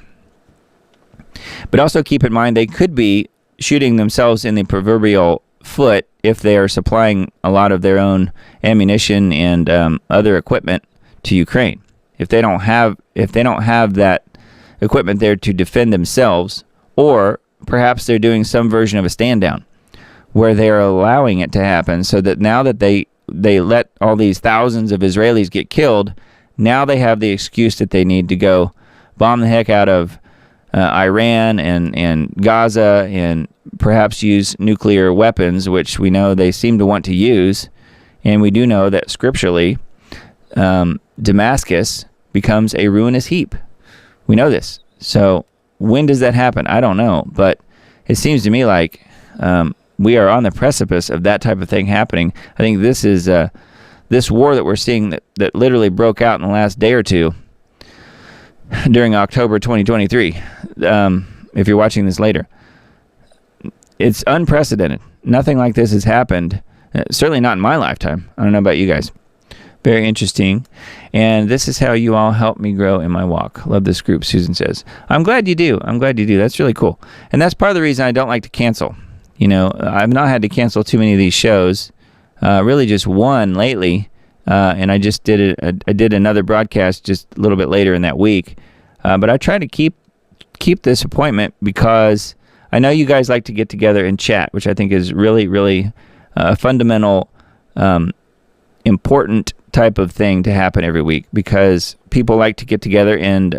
But also keep in mind, they could be shooting themselves in the proverbial foot if they are supplying a lot of their own ammunition and other equipment to Ukraine. If they don't have that equipment there to defend themselves, or perhaps they're doing some version of a stand down where they're allowing it to happen, so that now that they let all these thousands of Israelis get killed, now they have the excuse that they need to go bomb the heck out of Iran and Gaza, and perhaps use nuclear weapons, which we know they seem to want to use. And we do know that scripturally, Damascus becomes a ruinous heap. We know this. So when does that happen? I don't know. But it seems to me like we are on the precipice of that type of thing happening. I think this is this war that we're seeing that literally broke out in the last day or two during October 2023. If you're watching this later, it's unprecedented. Nothing like this has happened, certainly not in my lifetime. I don't know about you guys. Very interesting. And this is how you all help me grow in my walk. Love this group, Susan says. I'm glad you do. That's really cool. And that's part of the reason I don't like to cancel. You know, I've not had to cancel too many of these shows. Really just one lately. And I just did I did another broadcast just a little bit later in that week. But I try to keep this appointment because I know you guys like to get together and chat, which I think is really, really a fundamental, important type of thing to happen every week, because people like to get together and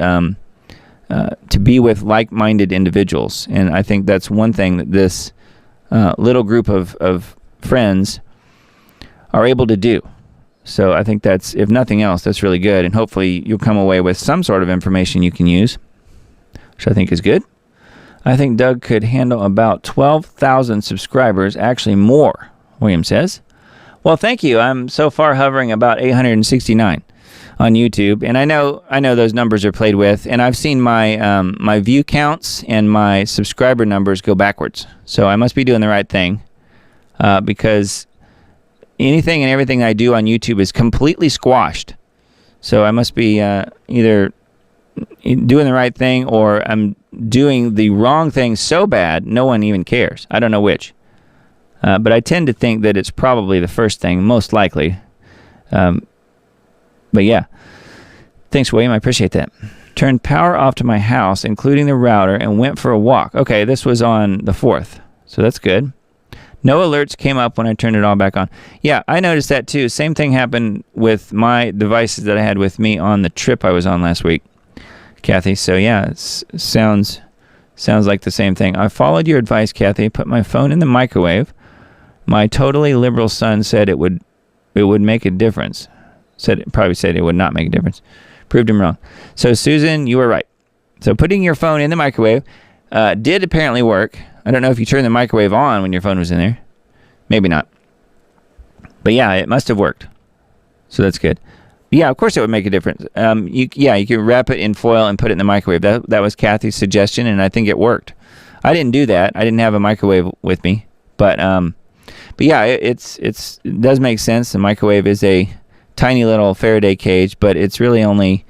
to be with like-minded individuals. And I think that's one thing that this little group of friends are able to do. So I think that's, if nothing else, that's really good. And hopefully you'll come away with some sort of information you can use, which I think is good. I think Doug could handle about 12,000 subscribers, actually more, William says. Well, thank you. I'm so far hovering about 869 on YouTube. And I know those numbers are played with. And I've seen my my view counts and my subscriber numbers go backwards. So I must be doing the right thing, because anything and everything I do on YouTube is completely squashed. So I must be either doing the right thing, or I'm doing the wrong thing so bad no one even cares. I don't know which. But I tend to think that it's probably the first thing, most likely. But yeah. Thanks, William. I appreciate that. Turned power off to my house, including the router, and went for a walk. Okay, this was on the 4th. So that's good. No alerts came up when I turned it all back on. Yeah, I noticed that too. Same thing happened with my devices that I had with me on the trip I was on last week, Kathy. So yeah, it sounds like the same thing. I followed your advice, Kathy. Put my phone in the microwave. My totally liberal son said it would make a difference. Probably said it would not make a difference. Proved him wrong. So Susan, you were right. So putting your phone in the microwave did apparently work. I don't know if you turned the microwave on when your phone was in there. Maybe not. But yeah, it must have worked. So that's good. Yeah, of course it would make a difference. You can wrap it in foil and put it in the microwave. That was Kathy's suggestion, and I think it worked. I didn't do that. I didn't have a microwave with me. But But yeah, it does make sense. The microwave is a tiny little Faraday cage, but it's really only,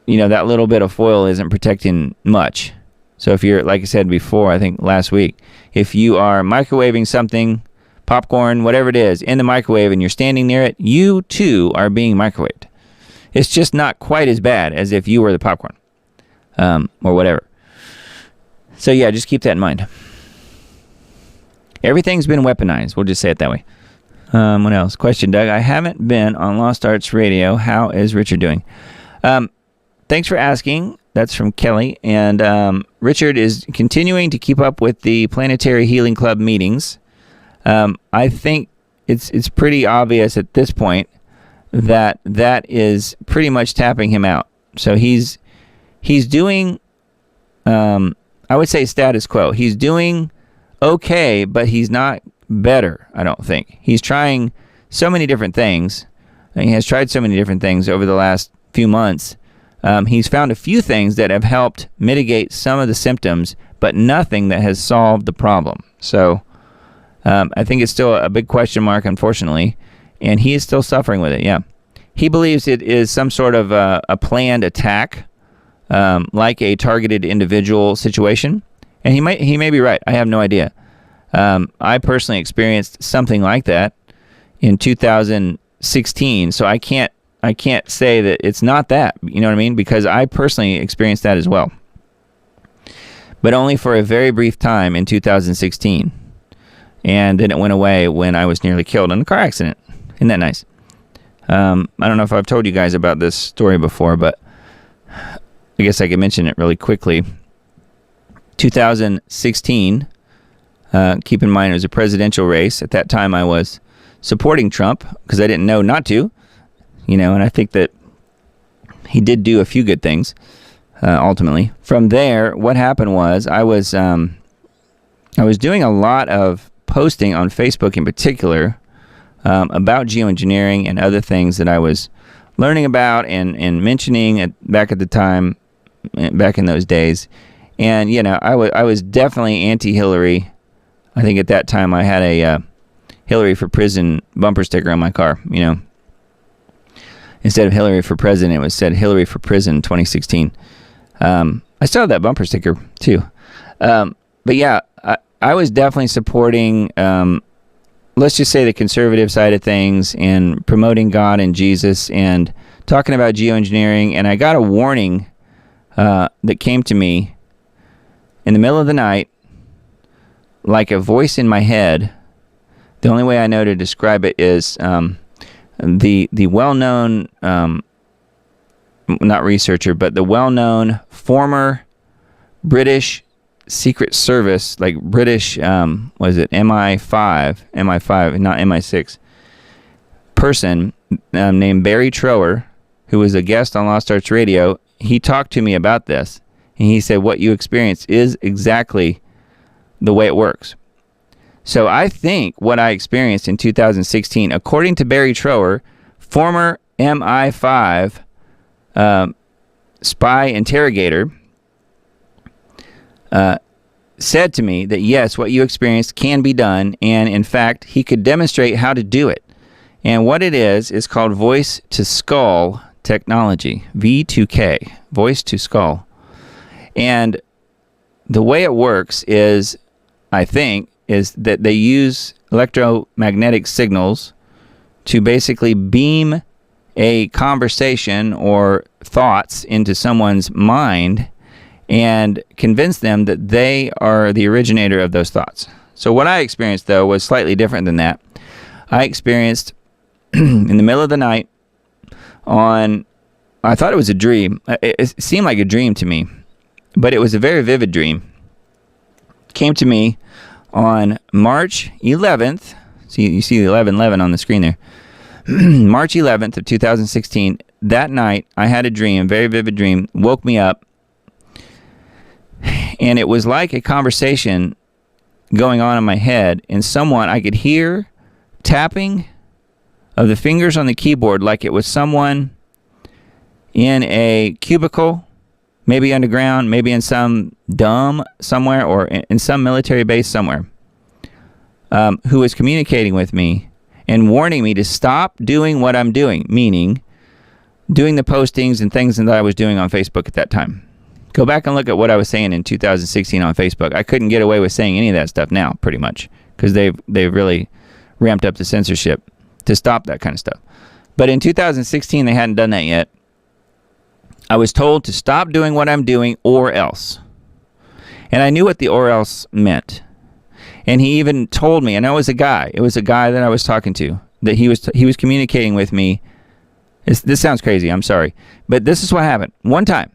that little bit of foil isn't protecting much. So if you're, like I said before, I think last week, if you are microwaving something, popcorn, whatever it is, in the microwave and you're standing near it, you too are being microwaved. It's just not quite as bad as if you were the popcorn, or whatever. So yeah, just keep that in mind. Everything's been weaponized. We'll just say it that way. What else? Question, Doug. I haven't been on Lost Arts Radio. How is Richard doing? Thanks for asking. That's from Kelly. And Richard is continuing to keep up with the Planetary Healing Club meetings. I think it's pretty obvious at this point that is pretty much tapping him out. So he's doing, I would say status quo. He's doing okay, but he's not better, I don't think. He's trying so many different things. He has tried so many different things over the last few months. He's found a few things that have helped mitigate some of the symptoms, but nothing that has solved the problem. So I think it's still a big question mark, unfortunately, and he is still suffering with it, yeah. He believes it is some sort of a planned attack, like a targeted individual situation. And he may be right. I have no idea. I personally experienced something like that in 2016, so I can't say that it's not that. You know what I mean? Because I personally experienced that as well, but only for a very brief time in 2016, and then it went away when I was nearly killed in a car accident. Isn't that nice? I don't know if I've told you guys about this story before, but I guess I could mention it really quickly. 2016, keep in mind it was a presidential race. At that time I was supporting Trump because I didn't know not to, and I think that he did do a few good things, ultimately. From there, what happened was I was doing a lot of posting on Facebook in particular about geoengineering and other things that I was learning about and mentioning back at the time, back in those days. And, I was definitely anti-Hillary. I think at that time I had a Hillary for prison bumper sticker on my car, Instead of Hillary for president, it was said Hillary for prison 2016. I still have that bumper sticker, too. But yeah, I was definitely supporting, let's just say, the conservative side of things and promoting God and Jesus and talking about geoengineering. And I got a warning that came to me in the middle of the night, like a voice in my head. The only way I know to describe it is the well-known, not researcher, but the well-known former British Secret Service, like British, was it MI5, not MI6, person named Barry Trower, who was a guest on Lost Arts Radio. He talked to me about this. And he said, what you experience is exactly the way it works. So I think what I experienced in 2016, according to Barry Trower, former MI5 spy interrogator, said to me that yes, what you experienced can be done. And in fact, he could demonstrate how to do it. And what it is called voice to skull technology, V2K, voice to skull. And the way it works is, I think, is that they use electromagnetic signals to basically beam a conversation or thoughts into someone's mind and convince them that they are the originator of those thoughts. So what I experienced, though, was slightly different than that. I experienced in the middle of the night I thought it was a dream. It seemed like a dream to me. But it was a very vivid dream. It came to me on March 11th. You see the 11/11 on the screen there. March 11th of 2016. That night, I had a dream, a very vivid dream, woke me up. And it was like a conversation going on in my head. And I could hear tapping of the fingers on the keyboard like it was someone in a cubicle, maybe underground, maybe in some dome somewhere, or in some military base somewhere. who was communicating with me and warning me to stop doing what I'm doing, meaning doing the postings and things that I was doing on Facebook at that time. Go back and look at what I was saying in 2016 on Facebook. I couldn't get away with saying any of that stuff now, pretty much, because they've really ramped up the censorship to stop that kind of stuff. But in 2016, they hadn't done that yet. I was told to stop doing what I'm doing or else. And I knew what the or else meant. And he even told me, and it was a guy that I was talking to, that he was communicating with me. This sounds crazy, I'm sorry. But this is what happened. One time.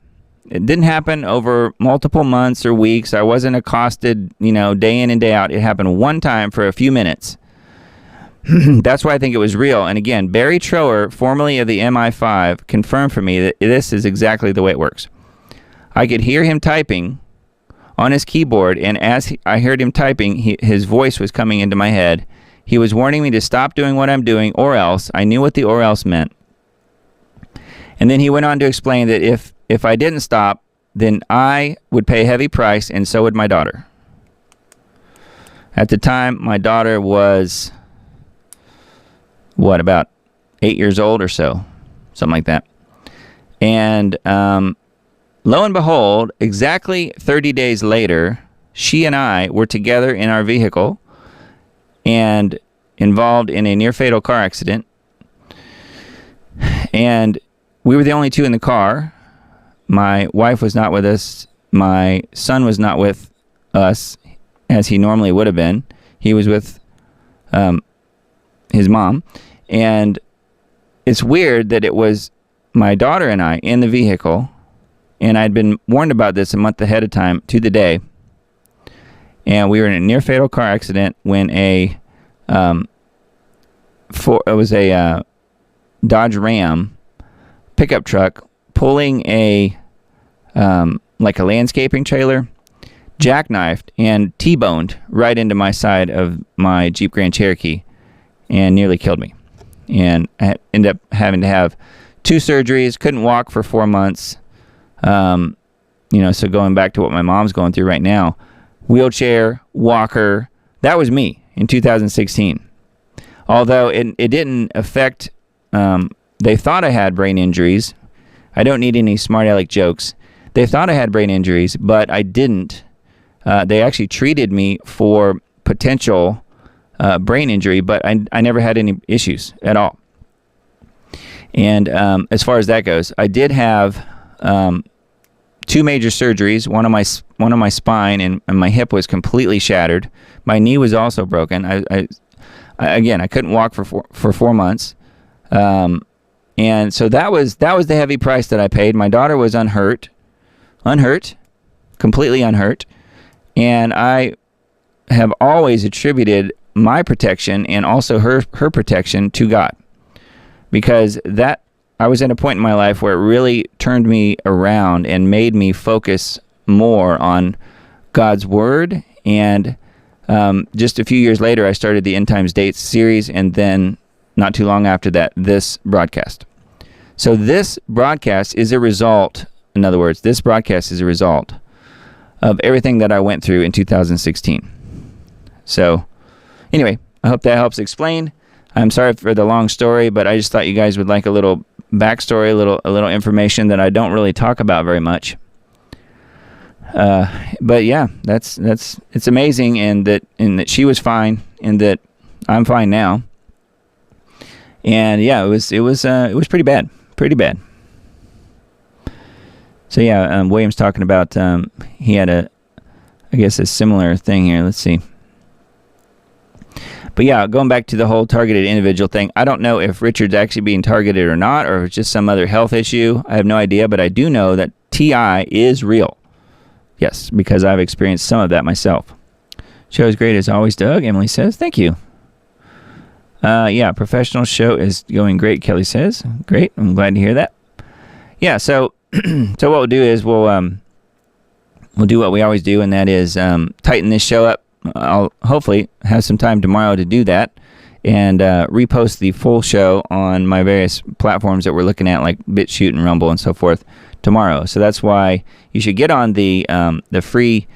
It didn't happen over multiple months or weeks. I wasn't accosted, day in and day out. It happened one time for a few minutes. That's why I think it was real. And again, Barry Trower, formerly of the MI5, confirmed for me that this is exactly the way it works. I could hear him typing on his keyboard, and as I heard him typing, his voice was coming into my head. He was warning me to stop doing what I'm doing or else. I knew what the or else meant. And then he went on to explain that if I didn't stop, then I would pay a heavy price, and so would my daughter. At the time, my daughter was, about 8 years old or so, something like that. And lo and behold, exactly 30 days later, she and I were together in our vehicle and involved in a near-fatal car accident. And we were the only two in the car. My wife was not with us. My son was not with us, as he normally would have been. He was with his mom. And it's weird that it was my daughter and I in the vehicle, and I'd been warned about this a month ahead of time to the day. And we were in a near-fatal car accident when it was a Dodge Ram pickup truck pulling a landscaping trailer, jackknifed and T-boned right into my side of my Jeep Grand Cherokee and nearly killed me. And I ended up having to have 2 surgeries, couldn't walk for 4 months. So going back to what my mom's going through right now, wheelchair, walker, that was me in 2016. Although it didn't affect, they thought I had brain injuries. I don't need any smart aleck jokes. They thought I had brain injuries, but I didn't. They actually treated me for potential brain injury, but I never had any issues at all. And as far as that goes, I did have 2 major surgeries. One on my spine, and my hip was completely shattered. My knee was also broken. I couldn't walk for 4 months. And so that was the heavy price that I paid. My daughter was unhurt, completely unhurt. And I have always attributed my protection and also her protection to God, because I was at a point in my life where it really turned me around and made me focus more on God's Word. And just a few years later, I started the End Times Dates series, and then not too long after that, this broadcast. So this broadcast is a result, in other words, this broadcast is a result of everything that I went through in 2016. So anyway, I hope that helps explain. I'm sorry for the long story, but I just thought you guys would like a little backstory, a little information that I don't really talk about very much. But yeah, it's amazing, and that she was fine, and that I'm fine now. And yeah, it was pretty bad. So yeah, William's talking about he had a similar thing here. Let's see. But yeah, going back to the whole targeted individual thing, I don't know if Richard's actually being targeted or not, or if it's just some other health issue. I have no idea, but I do know that TI is real. Yes, because I've experienced some of that myself. Show is great as always, Doug. Emily says, thank you. Yeah, professional show is going great, Kelly says. Great, I'm glad to hear that. Yeah, so what we'll do is we'll do what we always do, and that is tighten this show up. I'll hopefully have some time tomorrow to do that and repost the full show on my various platforms that we're looking at, like BitChute and Rumble and so forth, tomorrow. So that's why you should get on the free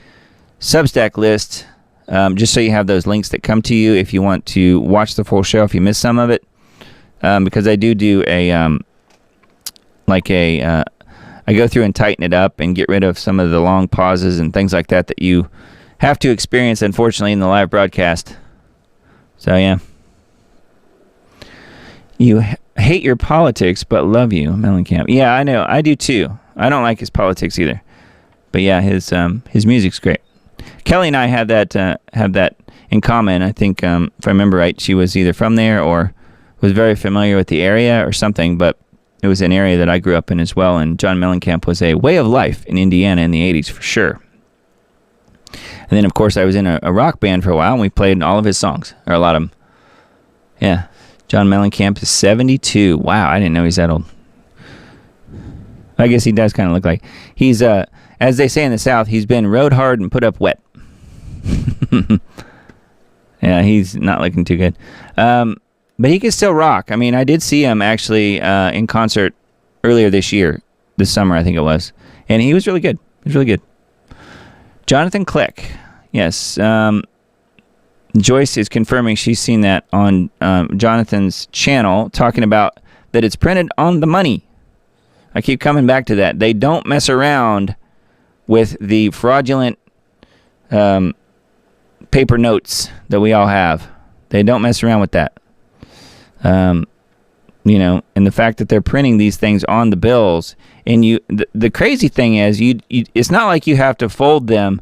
Substack list just so you have those links that come to you if you want to watch the full show if you miss some of it. Because I do a I go through and tighten it up and get rid of some of the long pauses and things like that you have to experience, unfortunately, in the live broadcast. So, yeah. You hate your politics, but love you, Mellencamp. Yeah, I know. I do, too. I don't like his politics either. But, yeah, his music's great. Kelly and I have that in common. I think, if I remember right, she was either from there or was very familiar with the area or something, but it was an area that I grew up in as well, and John Mellencamp was a way of life in Indiana in the 80s for sure. And then, of course, I was in a rock band for a while, and we played all of his songs, or a lot of them. Yeah, John Mellencamp is 72. Wow, I didn't know he's that old. I guess he does kind of look like. He's, as they say in the South, he's been rode hard and put up wet. Yeah, he's not looking too good. But he can still rock. I mean, I did see him actually in concert earlier this summer, I think it was. And he was really good. He was really good. Jonathan Click. Yes. Joyce is confirming she's seen that on Jonathan's channel, talking about that it's printed on the money. I keep coming back to that. They don't mess around with the fraudulent paper notes that we all have. They don't mess around with that. And the fact that they're printing these things on the bills, and the crazy thing is, it's not like you have to fold them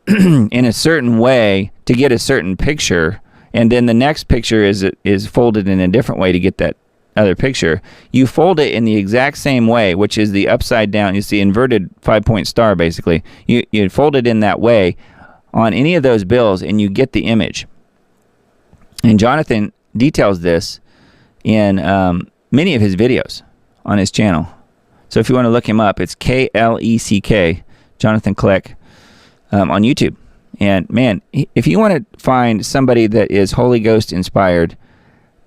in a certain way to get a certain picture, and then the next picture is folded in a different way to get that other picture. You fold it in the exact same way, which is the upside down. It's the inverted 5-point star, basically. You fold it in that way on any of those bills, and you get the image. And Jonathan details this in many of his videos on his channel. So if you want to look him up, it's Kleck, Jonathan Click, on YouTube. And man, if you want to find somebody that is Holy Ghost inspired,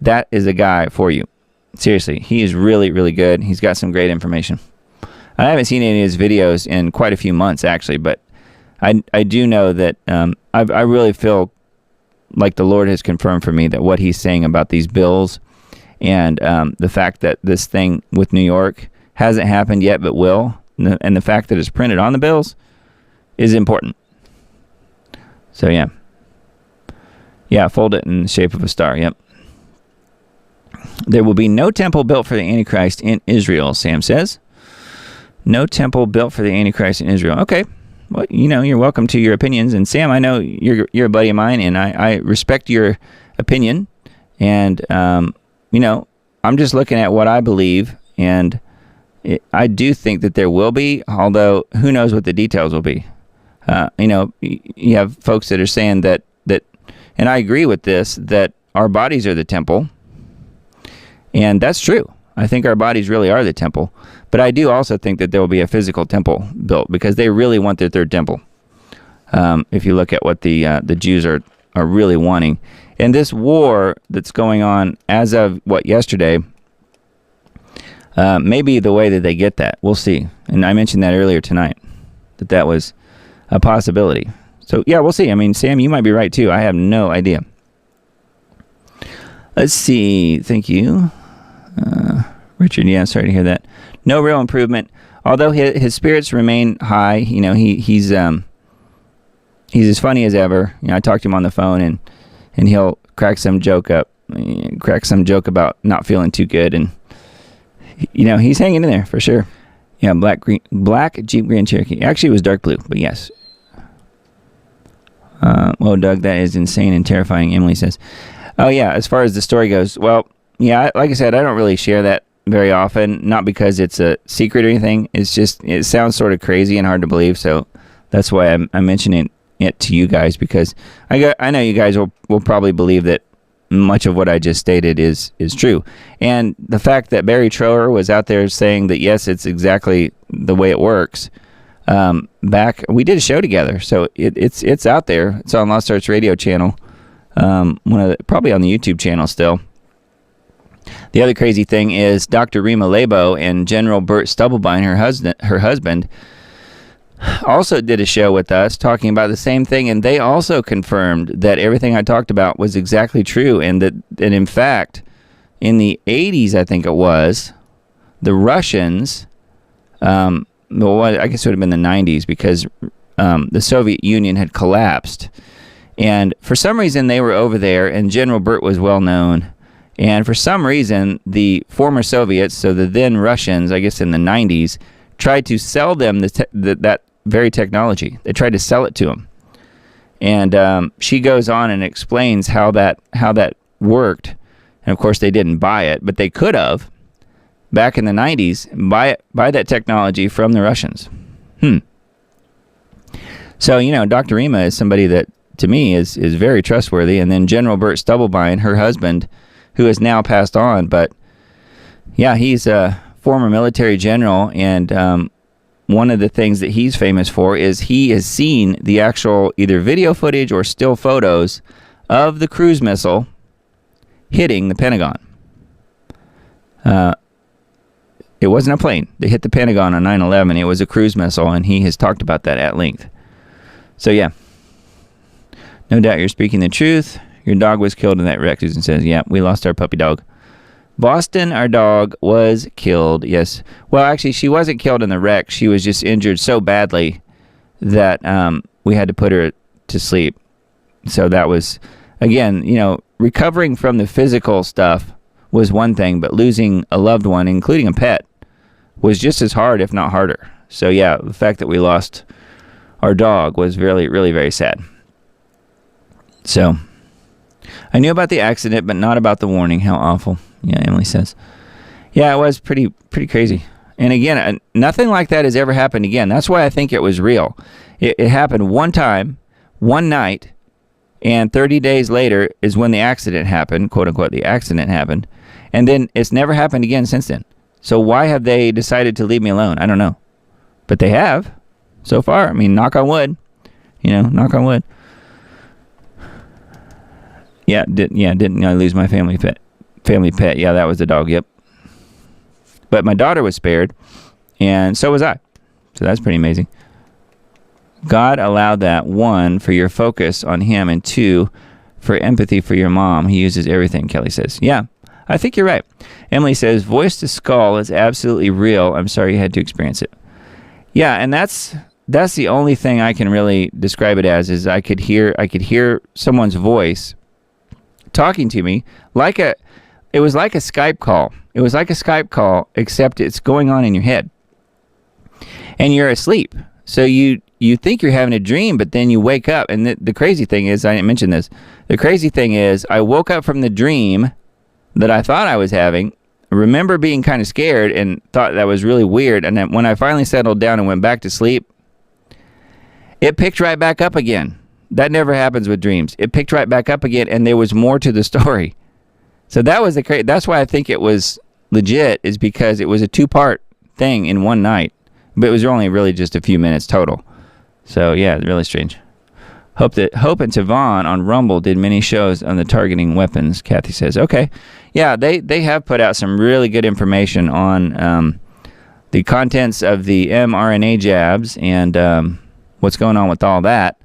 that is a guy for you. Seriously, he is really, really good. He's got some great information. I haven't seen any of his videos in quite a few months, actually, but I do know that I really feel like the Lord has confirmed for me that what he's saying about these bills and the fact that this thing with New York hasn't happened yet but will, and the fact that it's printed on the bills is important. So, yeah. Yeah, fold it in the shape of a star, yep. There will be no temple built for the Antichrist in Israel, Sam says. No temple built for the Antichrist in Israel. Okay. Well, you're welcome to your opinions. And Sam, I know you're a buddy of mine, and I respect your opinion. And, I'm just looking at what I believe, and I do think that there will be, although who knows what the details will be. You have folks that are saying that, and I agree with this, that our bodies are the temple. And that's true. I think our bodies really are the temple. But I do also think that there will be a physical temple built, because they really want their third temple. If you look at what the Jews are really wanting. And this war that's going on as of, yesterday, may be the way that they get that. We'll see. And I mentioned that earlier tonight, that was a possibility. So, yeah, we'll see. I mean, Sam, you might be right, too. I have no idea. Let's see. Thank you. Richard, yeah, sorry to hear that. No real improvement. Although his spirits remain high, he's as funny as ever. I talked to him on the phone, and he'll crack some joke about not feeling too good, and he's hanging in there for sure. Yeah, black Jeep Grand Cherokee. Actually, it was dark blue, but yes. Well, Doug, that is insane and terrifying, Emily says. Oh, yeah, as far as the story goes, well, yeah, like I said, I don't really share that very often, not because it's a secret or anything. It's just, it sounds sort of crazy and hard to believe, so that's why I'm mentioning it to you guys, because I know you guys will probably believe that much of what I just stated is true. And the fact that Barry Trower was out there saying that, yes, it's exactly the way it works, we did a show together, so it's out there. It's on Lost Arts Radio channel, probably on the YouTube channel still. The other crazy thing is Dr. Rima Labo and General Bert Stubblebine, her husband, also did a show with us talking about the same thing, and they also confirmed that everything I talked about was exactly true, and that in fact, in the 80s, I think it was, the Russians, well, I guess it would have been the 90s, because the Soviet Union had collapsed. And for some reason, they were over there, and General Burt was well known. And for some reason, the former Soviets, so the then Russians, I guess in the 90s, tried to sell them that very technology. They tried to sell it to them. And she goes on and explains how that worked. And of course, they didn't buy it, but they could have, back in the 90s, buy that technology from the Russians. So, Dr. Rima is somebody that, to me, is very trustworthy. And then General Burt Stubblebine, her husband, who has now passed on, but yeah, he's a former military general, and one of the things that he's famous for is he has seen the actual either video footage or still photos of the cruise missile hitting the Pentagon. It wasn't a plane that hit the Pentagon on 9/11. It was a cruise missile, and he has talked about that at length. So yeah, no doubt you're speaking the truth. Your dog was killed in that wreck, Susan says. Yeah, we lost our puppy dog. Boston, our dog, was killed, yes. Well, actually, she wasn't killed in the wreck. She was just injured so badly that we had to put her to sleep. So that was, again, recovering from the physical stuff was one thing, but losing a loved one, including a pet, was just as hard, if not harder. So yeah, the fact that we lost our dog was really, really very sad. So I knew about the accident, but not about the warning. How awful. Yeah, Emily says. Yeah, it was pretty crazy. And again, nothing like that has ever happened again. That's why I think it was real. It happened one time, one night, and 30 days later is when the accident happened, quote unquote, the accident happened. And then it's never happened again since then. So why have they decided to leave me alone? I don't know. But they have so far. I mean, knock on wood. Knock on wood. Yeah, didn't I lose my family pet? Yeah, that was the dog, yep. But my daughter was spared, and so was I. So that's pretty amazing. God allowed that, 1, for your focus on him, and 2, for empathy for your mom. He uses everything, Kelly says. Yeah, I think you're right. Emily says, voice to skull is absolutely real. I'm sorry you had to experience it. Yeah, and that's the only thing I can really describe it as, is I could hear someone's voice talking to me it was like a Skype call. It was like a Skype call, except it's going on in your head. And you're asleep. So you think you're having a dream, but then you wake up. And the crazy thing is, I didn't mention this. The crazy thing is, I woke up from the dream that I thought I was having, remember being kind of scared and thought that was really weird. And then when I finally settled down and went back to sleep, it picked right back up again. That never happens with dreams. It picked right back up again, and there was more to the story. So that was that's why I think it was legit, is because it was a 2-part thing in one night. But it was only really just a few minutes total. So yeah, really strange. Hope and Tavon on Rumble did many shows on the targeting weapons, Kathy says. Okay. Yeah, they have put out some really good information on the contents of the mRNA jabs and what's going on with all that.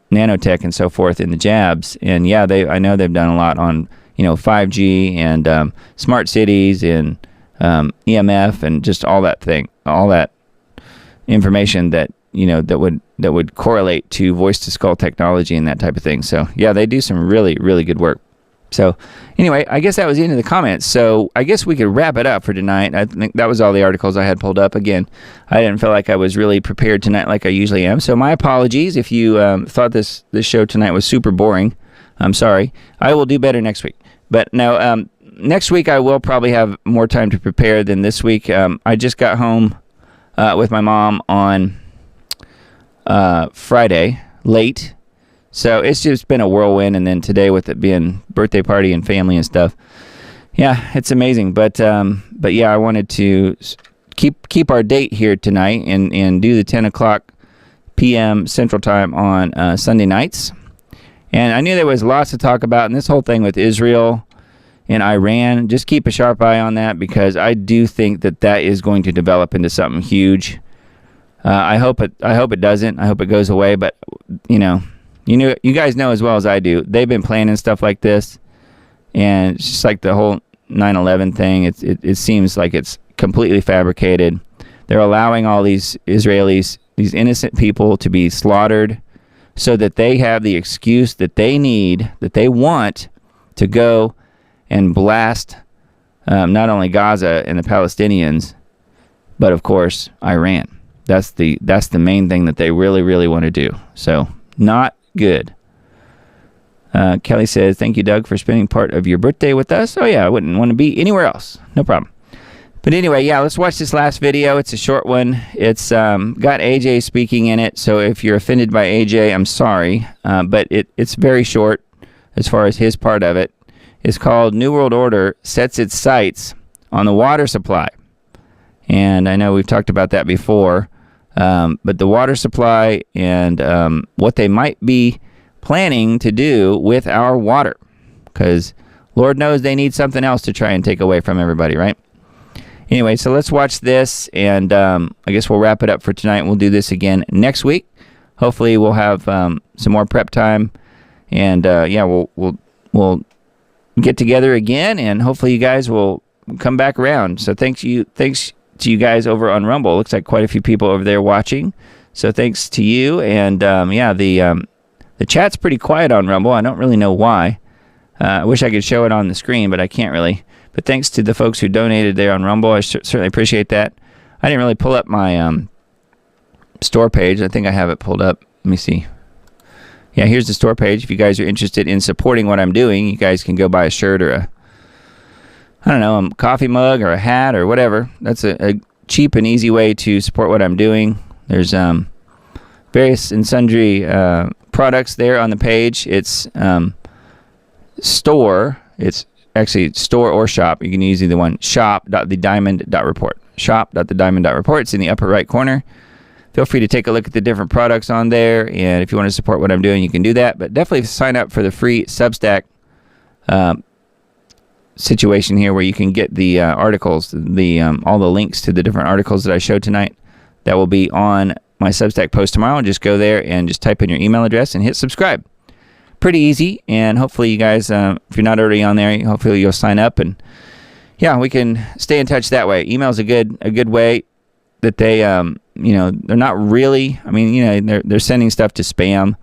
Nanotech and so forth in the jabs. And yeah, I know they've done a lot on 5G and smart cities and EMF and just all that information that that would correlate to voice to skull technology and that type of thing. So yeah, they do some really, really good work. So anyway, I guess that was the end of the comments. So I guess we could wrap it up for tonight. I think that was all the articles I had pulled up. Again, I didn't feel like I was really prepared tonight like I usually am. So my apologies if you thought this show tonight was super boring. I'm sorry. I will do better next week. But no, next week I will probably have more time to prepare than this week. I just got home with my mom on Friday, late. So it's just been a whirlwind, and then today with it being birthday party and family and stuff, yeah, it's amazing. But yeah, I wanted to keep our date here tonight and do the 10 o'clock p.m. Central Time on Sunday nights. And I knew there was lots to talk about, and this whole thing with Israel and Iran, just keep a sharp eye on that, because I do think that is going to develop into something huge. I hope it doesn't. I hope it goes away. But you guys know as well as I do. They've been planning stuff like this, and it's just like the whole 9/11 thing. It seems like it's completely fabricated. They're allowing all these Israelis, these innocent people, to be slaughtered, so that they have the excuse that they need, that they want, to go and blast not only Gaza and the Palestinians, but of course Iran. That's the main thing that they really, really want to do. So not good. Kelly says, thank you, Doug, for spending part of your birthday with us. Oh yeah, I wouldn't want to be anywhere else. No problem. But anyway, yeah, let's watch this last video. It's a short one. It's got AJ speaking in it. So if you're offended by AJ, I'm sorry. But it's very short as far as his part of it. It's called New World Order Sets Its Sights on the Water Supply. And I know we've talked about that before. But the water supply and what they might be planning to do with our water. Because Lord knows they need something else to try and take away from everybody, right? Anyway, so let's watch this, and I guess we'll wrap it up for tonight. We'll do this again next week. Hopefully we'll have some more prep time, and yeah, we'll get together again, and hopefully you guys will come back around. So thanks to you guys over on Rumble. Looks like quite a few people over there watching. So thanks to you, and yeah, the chat's pretty quiet on Rumble. I don't really know why. I wish I could show it on the screen, but I can't really. But thanks to the folks who donated there on Rumble. I certainly appreciate that. I didn't really pull up my store page. I think I have it pulled up. Let me see. Yeah, here's the store page. If you guys are interested in supporting what I'm doing, you guys can go buy a shirt or a coffee mug or a hat or whatever. That's a cheap and easy way to support what I'm doing. There's various and sundry products there on the page. It's store. It's actually store or shop. You can use either one. Shop.thediamond.report. Shop.thediamond.report. It's in the upper right corner. Feel free to take a look at the different products on there, and if you want to support what I'm doing, you can do that. But definitely sign up for the free Substack situation here, where you can get the articles, all the links to the different articles that I showed tonight. That will be on my Substack post tomorrow. Just go there and just type in your email address and hit subscribe. Pretty easy, and hopefully you guys, if you're not already on there, hopefully you'll sign up, and yeah, we can stay in touch that way. Email's a good way that they, they're not really. I mean, they're sending stuff to spam,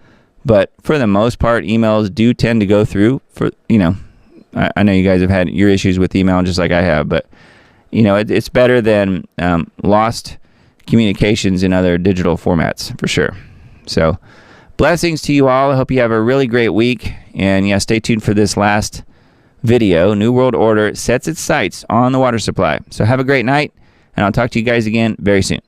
but for the most part, emails do tend to go through. I know you guys have had your issues with email just like I have, but it's better than lost communications in other digital formats for sure. So. Blessings to you all. I hope you have a really great week. And yeah, stay tuned for this last video. New World Order sets its sights on the water supply. So have a great night, and I'll talk to you guys again very soon.